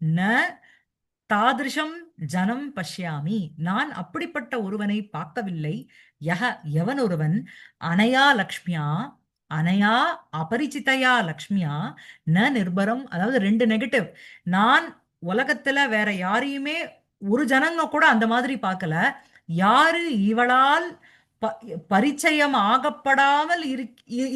ந தாதிருஷம் ஜனம் பஷ்யாமி நான் அப்படிப்பட்ட ஒருவனை பார்க்கவில்லை. எவன் ஒருவன் அனயா லக்ஷ்மியா அனயா அபரிச்சிதையா லக்ஷ்மியா ந நிர்பரம், அதாவது ரெண்டு நெகட்டிவ். நான் உலகத்துல வேற யாரையுமே ஒரு ஜனங்க கூட அந்த மாதிரி பார்க்கல. யாரு இவளால் பரிச்சயம் ஆகப்படாமல்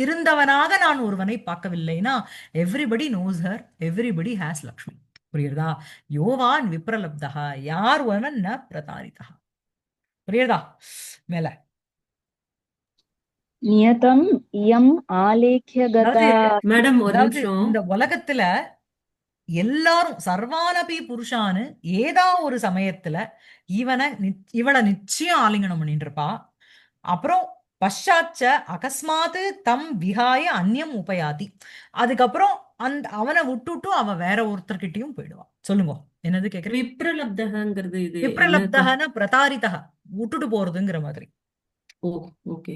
இருந்தவனாக நான் ஒருவனை பார்க்கவில்லைனா everybody knows her, everybody has Lakshmi. புரியுறதா? யோவான் விப்ரலப்தா யார் ஒருவன் ந பிரதாரிதா. புரியுறதா? மேல நியதம் இயம் ஆலேக்கிய அதாவது கதா. மேடம் ஒரு அதாவது நிமிஷம். இந்த உலகத்துல எல்லாரும் சர்வானபி புருஷான்னு ஏதா ஒரு சமயத்துல இவளை நிச்சயம் ஆலிங்கனம் பண்ணிட்டு இருப்பா. அப்புறம் பஷாச்ச அகஸ்மாத்து தம் விஹாய அந்நியம் உபயாதி. அதுக்கப்புறம் அவனை விட்டுட்டு அவ வேற ஒருத்தர்கிட்டயும் போயிடுவா. சொல்லுங்க, என்னது கேக்குறீங்க? விப்ரலப்தகங்கிறது இது என்ன? விப்ரலப்தகன பிரதாரிதக விட்டுட்டு போறதுங்கிற மாதிரி. ஓ, ஓகே.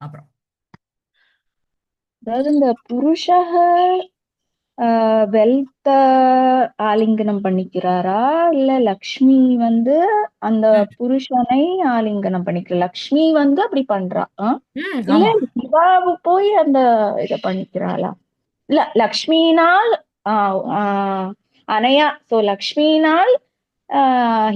அப்புறம் அதாவது இந்த புருஷः வெல்த்த ஆலிங்கனம் பண்ணிக்கிறாரா, இல்ல லக்ஷ்மி வந்து அந்த ம், புருஷனை ஆலிங்கனம் பண்ணிக்கிறா? லக்ஷ்மி வந்து அப்படி பண்றா, இல்ல ஆமா. சிவாவு போய் அந்த இத பண்ணிக்கிறாளா? இல்ல லக்ஷ்மினால் அனயா, சோ லக்ஷ்மினால்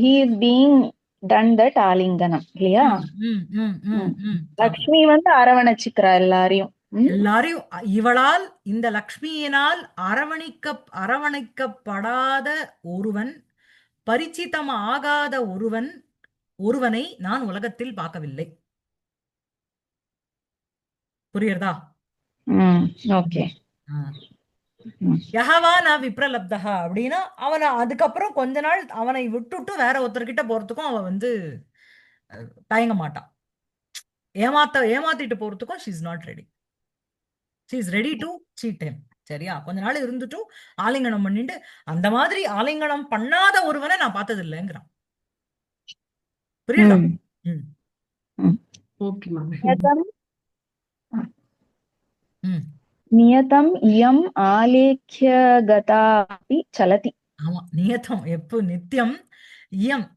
he is being done that ஆலிங்கனம் இல்லையா? ம், ம், ம், ம், ம். அப்புறம் லக்ஷ்மி வந்து அரவணைச்சுக்கிறா எல்லாரையும். எல்லாரையும் இவளால் இந்த லக்ஷ்மியினால் அரவணைக்கப்படாத ஒருவன், பரிச்சிதம் ஆகாத ஒருவனை நான் உலகத்தில் பார்க்கவில்லை. புரியுறதா? ஓகே. யஹவா நான் விப்ரலப்தகா அப்படின்னா அவனை அதுக்கப்புறம் கொஞ்ச நாள் அவனை விட்டுட்டு வேற ஒருத்தர்கிட்ட போறதுக்கும் அவன் தயங்க மாட்டான். ஏமாத்திட்டு போறதுக்கும் she is not ready. She is ready to cheat him. சரியா? கொஞ்ச நாள் இருந்துட்டு ஆலிங்கனம் பண்ணிட்டு அந்த மாதிரி ஆலிங்கனம் பண்ணாத ஒருவனை நான் பார்த்தது இல்லைங்கிறான். புரியுதா? ம். Okay ma'am. நியதம் ம். நியதம் இயம் ஆலேக்கிய கதா அப்படி சலதி. ஆமா, நியதம் நித்தியம்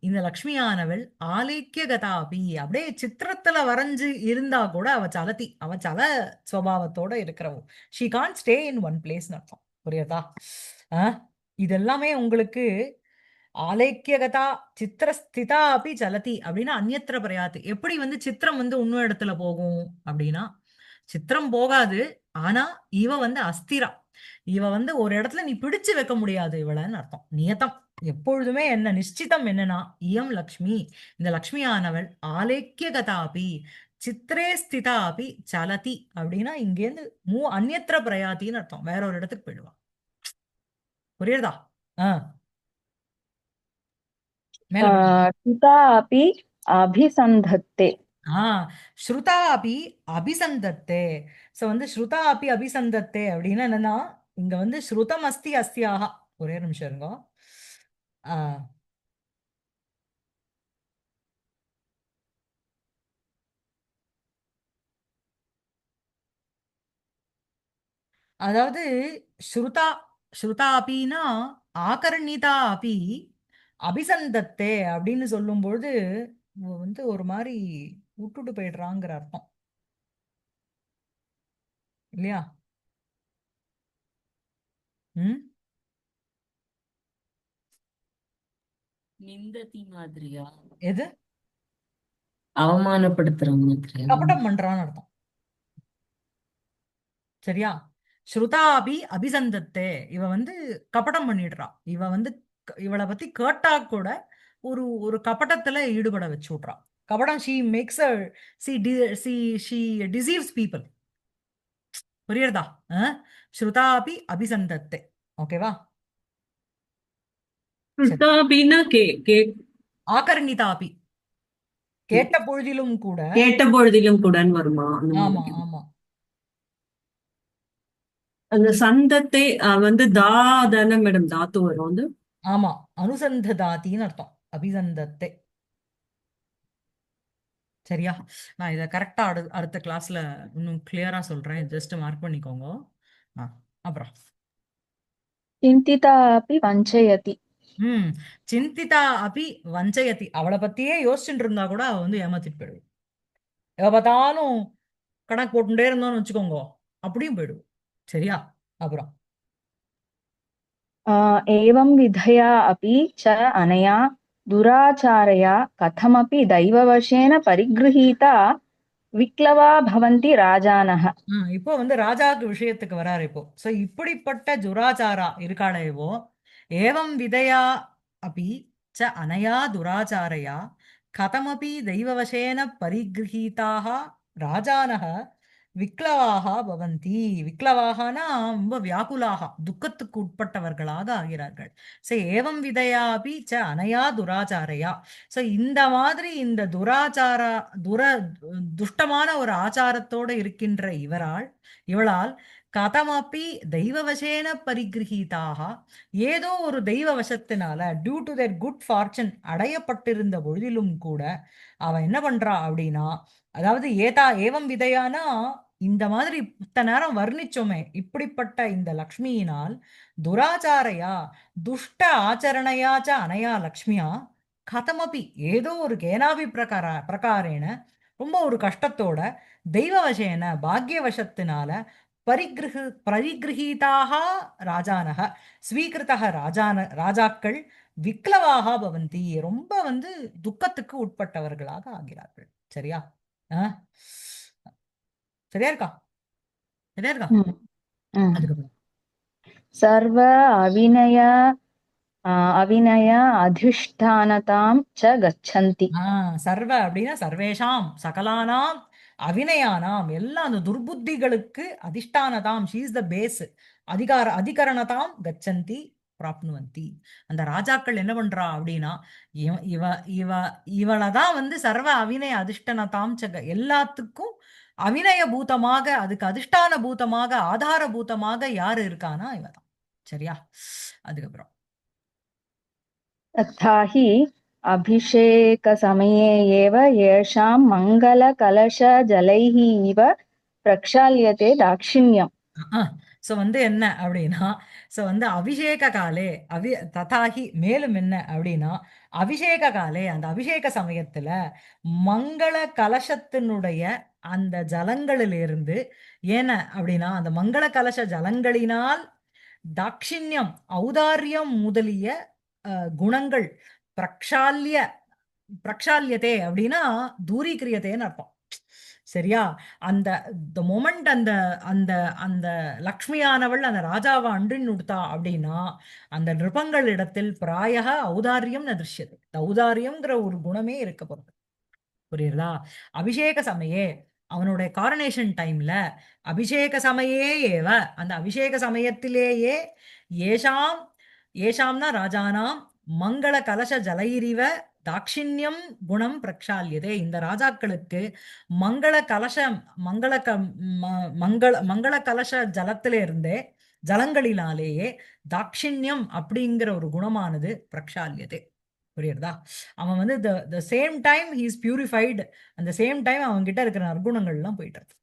இந்த லக்ஷ்மியானவள் ஆலேக்கிய கதாபி அப்படியே சித்திரத்துல வரைஞ்சு இருந்தா கூட அவ சல சுவாவத்தோட இருக்கிறவோ. She can't stay in one place அர்த்தம். புரியுதா? இதெல்லாமே உங்களுக்கு ஆலேக்கிய கதா சித்திரஸ்திதா அப்படி சலதி அப்படின்னா அந்நியத்திர பிரயாத்தி. எப்படி சித்திரம் இன்னொரு இடத்துல போகும் அப்படின்னா சித்திரம் போகாது. ஆனா இவ அஸ்திரா. இவ ஒரு இடத்துல நீ பிடிச்சு வைக்க முடியாது இவளன்னு அர்த்தம். நியதம் எப்பொழுதுமே என்ன நிச்சிதம் என்னன்னா இயம் லக்ஷ்மி இந்த லக்ஷ்மியானவள் ஆலேக்கிய கதாபி சித்திரே ஸ்திதா அப்படி சலதி அப்படின்னா இங்கேருந்து அந்நியத்திர பிரயாத்தின்னு அர்த்தம். வேற ஒரு இடத்துக்கு போயிடுவா. புரியுதா? மேல சிதா அப்படி அபிசந்தத்தே. ஸ்ருதா அப்படி அபிசந்தத்தே. சோ ஸ்ருதா அப்படி அபிசந்தத்தே அப்படின்னா என்னன்னா இங்க ஸ்ருதம் அஸ்தி அஸ்தியாக. ஒரே நிமிஷம் இருங்க. அதாவது ஸ்ருதா ஸ்ருதா அபின்னா ஆகர்ணிதா அபி அபிசந்தத்தே அப்படின்னு சொல்லும்பொழுது ஒரு மாதிரி விட்டுட்டு போயிடுறாங்கிற அர்த்தம் இல்லையா? ம். நிந்ததி மாதிரியா? எது? அவமானப்படுத்துற மாதிரியா? கபடம் பண்றான்னு அர்த்தம். சரியா? ஸ்ருதா அபி அபிசந்தத்தே. இவ கபடம் பண்ணிடுறா. இவளை பத்தி கேட்டா கூட ஒரு கபடத்துல ஈடுபட வச்சு விட்றா. கபடம் she maths she deceives people. புரியுறதா? ஸ்ருதாபி அபிசந்தத்தே. ஓகேவா? சரி. சுத்தாபின்னா ஆகர்ணிதாபி, கேட்ட பொழுதிலும் கூட. கேட்ட பொழுதிலும் கூடன்னு வருமா அந்த ஆமா மாதிரி? ஆமா அந்த சந்தத்தை வந்து தானே மேடம் தாத்து வரும் வந்து. ஆமா, அனுசந்ததாத்தின்னு அர்த்தம் அபிசந்தத்தே. சரியா? நான் இதை கரெக்டா அடுத்த கிளாஸ்ல இன்னும் கிளியரா சொல்றேன். ஜஸ்ட் மார்க் பண்ணிக்கோங்க. ஆ, அப்புறம் चिन्तिता अपि वञ्चयति। ம் சிந்திதா அபி வஞ்சயதி. அவளை பத்தியே யோசிச்சுட்டு இருந்தா கூட அவ வந்து ஏமாத்திட்டு போயிடுவோம். எவ பார்த்தாலும் கணக்கு போட்டுட்டே இருந்தோம்னு வச்சுக்கோங்க, அப்படியும் போயிடுவோம். சரியா? அப்புறம் एवं विधया अपि च अनया दुराचारया कथमपि दैववशेन परिगृहीता विक्लवा भवन्ति राजानः। இப்போ வந்து ராஜாக்கு விஷயத்துக்கு வராரு இப்போ. சோ இப்படிப்பட்ட துராச்சாரா இருக்காளேவோ, ஏவம் விதையா அபி ச அனயா துராச்சாரையா கதமபி தெய்வவசேன பரிகிரகீதாக ராஜானக விக்லவாக பவந்தி. விக்லவாகனா ரொம்ப வியாக்குலாக, துக்கத்துக்கு உட்பட்டவர்களாக ஆகிறார்கள். சோ ஏவம் விதையா அபி ச அனயா துராச்சாரையா. சோ இந்த மாதிரி இந்த துர துஷ்டமான ஒரு ஆச்சாரத்தோட இருக்கின்ற இவளால் கதமப்பி தெய்வவசேன பரிகிரகீதாக, ஏதோ ஒரு தெய்வ வசத்தினால due to their good fortune அடையப்பட்டிருந்த பொழுதிலும் கூட அவ என்ன பண்றா அப்படின்னா, அதாவது ஏவம் விதையானா இந்த மாதிரி இத்தனை நேரம் வர்ணிச்சோமே, இப்படிப்பட்ட இந்த லக்ஷ்மியினால் துராச்சாரையா துஷ்ட ஆச்சரணையாச்ச அனயா லக்ஷ்மியா கதமபி ஏதோ ஒரு கேனாபி பிரகாரேன ரொம்ப ஒரு கஷ்டத்தோட தெய்வவசேன பாக்யவசத்தினால பரிகிரகீதாக ராஜானக ஸ்வீகிருதக ராஜாக்கள் விக்லவாக பவந்தி ரொம்ப வந்து துக்கத்துக்கு உட்பட்டவர்களாக ஆகிறார்கள். சரியா? அஹ், சரியா இருக்கா? சரியா இருக்கா? அதுக்கப்புறம் सर्व अविनय अविनय अधिष्ठानतां च गच्छन्ति। சர்வ அப்படின்னா சர்வேஷாம் சகலானாம் அவிநயானாம் எல்லாம் அந்த துர்புத்திகளுக்கு அதிஷ்டானதாம், ஷீ இஸ் த பேஸ், அதிகரணதாம் கச்சந்தி பிராப்னுவந்தி. அந்த ராஜாக்கள் என்ன பண்றா அப்படின்னா, இவ இவ இவ இவளை தான் வந்து சர்வ அவிநய அதிஷ்டானதாம் எல்லாத்துக்கும் அவிநய பூதமாக, அதுக்கு அதிஷ்டான பூதமாக ஆதார பூதமாக யாரு இருக்கானா இவதான். சரியா? அதுக்கப்புறம் तथा हि अभिषेकसमये एव येषां मङ्गलकलशजलैः इव प्रक्षाल्यते दाक्षिण्यम्। ஸோ வந்து என்ன அப்படின்னா, ஸோ வந்து அபிஷேக காலே ததாகி மேலும் என்ன அப்படின்னா, அபிஷேக காலே அந்த அபிஷேக சமயத்துல மங்கள கலசத்தினுடைய அந்த ஜலங்களிலிருந்து ஏன அப்படின்னா, அந்த மங்கள கலச ஜலங்களினால் தாட்சிண்யம் ஔதாரியம் முதலிய குணங்கள் பிரக்ஷால்ய பிரக்ஷால்யதே அப்படின்னா தூரீக்கிரியதேன்னு அர்த்தம். சரியா? அந்த த மொமெண்ட் அந்த அந்த அந்த லக்ஷ்மியானவள் அந்த ராஜாவை அன்றின் உடுத்தா அப்படின்னா, அந்த நிருபங்கள் இடத்தில் பிராயக ஔதாரியம் ந திருஷ்யது. ஔதாரியம்ங்கிற ஒரு குணமே இருக்க போறது. புரியுறதா? அபிஷேக சமயே அவனுடைய காரனேஷன் டைம்ல அபிஷேக சமயே ஏவ அந்த அபிஷேக சமயத்திலேயே ஏஷாம் ஏஷாம்னா ராஜானாம் மங்கள கலச ஜலைரிவ தாட்சிண்யம் குணம் பிரக்ஷால்யதே. இந்த ராஜாக்களுக்கு மங்கள கலசம் மங்கள கலச ஜலத்திலிருந்தே ஜலங்களினாலேயே தாட்சிண்யம் அப்படிங்கிற ஒரு குணமானது பிரக்ஷால்யதே. புரியுறதா? அவன் வந்து the same time he is purified, அந்த சேம் டைம் அவன் கிட்ட இருக்கிற நற்குணங்கள்லாம் போயிட்டு இருக்கு.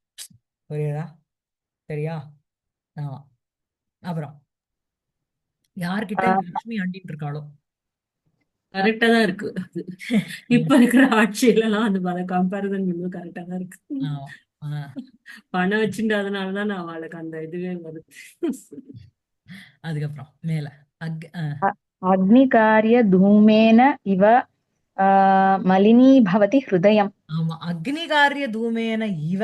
புரியுதா? சரியா? ஆமா. அப்புறம் யார்கிட்ட இந்த லட்சுமி அண்டிட்டு இருக்காளோ. கரெக்டா தான் இருக்கு. இப்ப இருக்கிற ஆட்சியிலலாம் அது கம்பேரிசன் பண்ணும்போது கரெக்டா தான் இருக்கு. ஆமா. பணம் வச்சுட்டதுனாலதான் நான் அவளுக்கு அந்த இதுவே வருது. அதுக்கப்புறம் மேல अग्निकार्यधूमेन इव मलिनीभवति हृदयम्। ஆமா, அக்னிகாரிய தூமேன இவ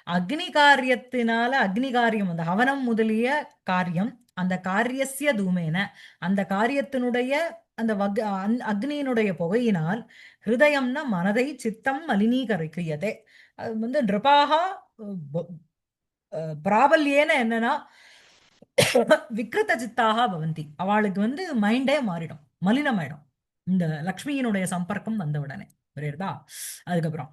அக்னி காரியத்தினால அக்னி காரியம் அந்த ஹவனம் முதலிய காரியம், அந்த காரியசிய தூமேன அந்த காரியத்தினுடைய அந்த அக்னியினுடைய புகையினால் ஹிருதயம்னா மனதை சித்தம் மலினீகரிக்கியதே. அது வந்து நிருபாகா பிராபல்யேன என்னன்னா விக்ருத சித்தாக பவந்தி, அவளுக்கு வந்து மைண்டே மாறிடும், மலினமாயிடும் இந்த லக்ஷ்மியினுடைய சம்பர்க்கம் வந்த உடனே. புரியுறதா? அதுக்கப்புறம்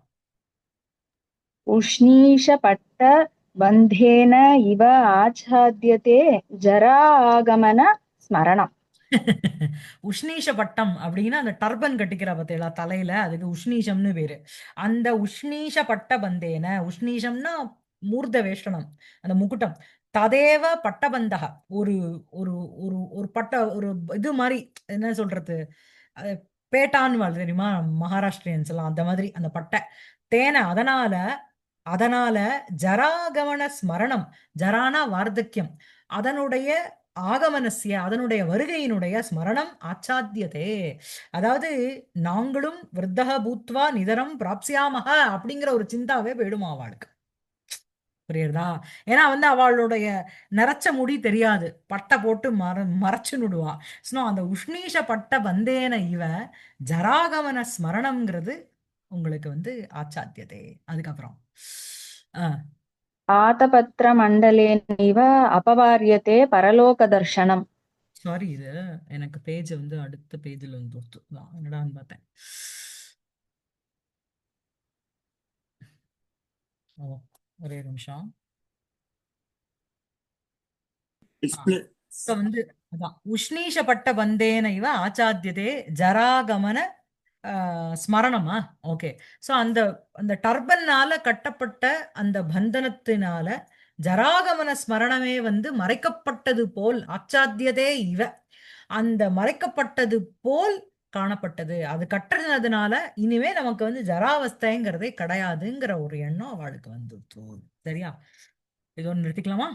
उष्णीषपट्टबन्धेन इव आच्छाद्यते जरा आगमन स्मरणम्। உஷ்ணீஷ பட்டம் அப்படின்னா அந்த டர்பன் கட்டிக்கிறா பார்த்தீங்களா தலையில, அதுக்கு உஷ்ணீஷம்னு பேரு. அந்த உஷ்ணீஷ பட்ட பந்தேன, உஷ்ணீஷம்னா மூர்த வேஷ்டனம், அந்த முகுட்டம். ததேவ பட்டபந்தக, ஒரு ஒரு ஒரு ஒரு பட்ட ஒரு இது மாதிரி, என்ன சொல்றது, அது பேட்டான்னு வாழ் தெரியுமா மகாராஷ்டிரியன்ஸ் எல்லாம், அந்த மாதிரி அந்த பட்டை. தேன அதனால, அதனால ஜராகமன ஸ்மரணம், ஜரானா வார்த்தக்கியம், அதனுடைய ஆகமனஸ்ய, அதனுடைய வருகையினுடைய ஸ்மரணம் ஆச்சாத்தியதே. அதாவது நாங்களும் விருத்தக பூத்வா நிதரம் பிராப்சியாமக அப்படிங்கிற ஒரு சிந்தாவே போயிடுமா அவளுக்கு. புரியுறதா? ஏன்னா வந்து அவளுடைய நரைச்ச முடி தெரியாது, பட்டை போட்டு மறைச்சு நுடுவா. ஸோ அந்த உஷ்ணீஷ பட்ட பந்தேன இவ ஜராகமன ஸ்மரணம்ங்கிறது உங்களுக்கு வந்து ஆச்சாத்தியதே. அதுக்கப்புறம் आतपत्रमण्डलेनैव अपवार्यते परलोकदर्शनम्। சாரி, இது எனக்கு பேஜ் வந்து அடுத்த பேஜில் வந்து என்னடான்னு பார்த்தேன். ஓ, ஒரே நிமிஷம். இப்ப வந்து அதான் உஷ்ணீஷப்பட்ட பந்தேன இவ ஆச்சாத்தியதே ஜராகமன ஸ்மரணமா. ஓகே. ஸோ அந்த அந்த டர்பன்னால கட்டப்பட்ட அந்த பந்தனத்தினால ஜராகமன ஸ்மரணமே வந்து மறைக்கப்பட்டது போல், ஆச்சாத்தியதே இவ, அந்த மறைக்கப்பட்டது போல் காணப்பட்டது. அது கட்டுறதுனால இனிமே நமக்கு வந்து ஜராவஸ்தைங்கிறதே கிடையாதுங்கிற ஒரு எண்ணம் அவளுக்கு வந்து சரியா? இதோட நிறுத்திக்கலாமா?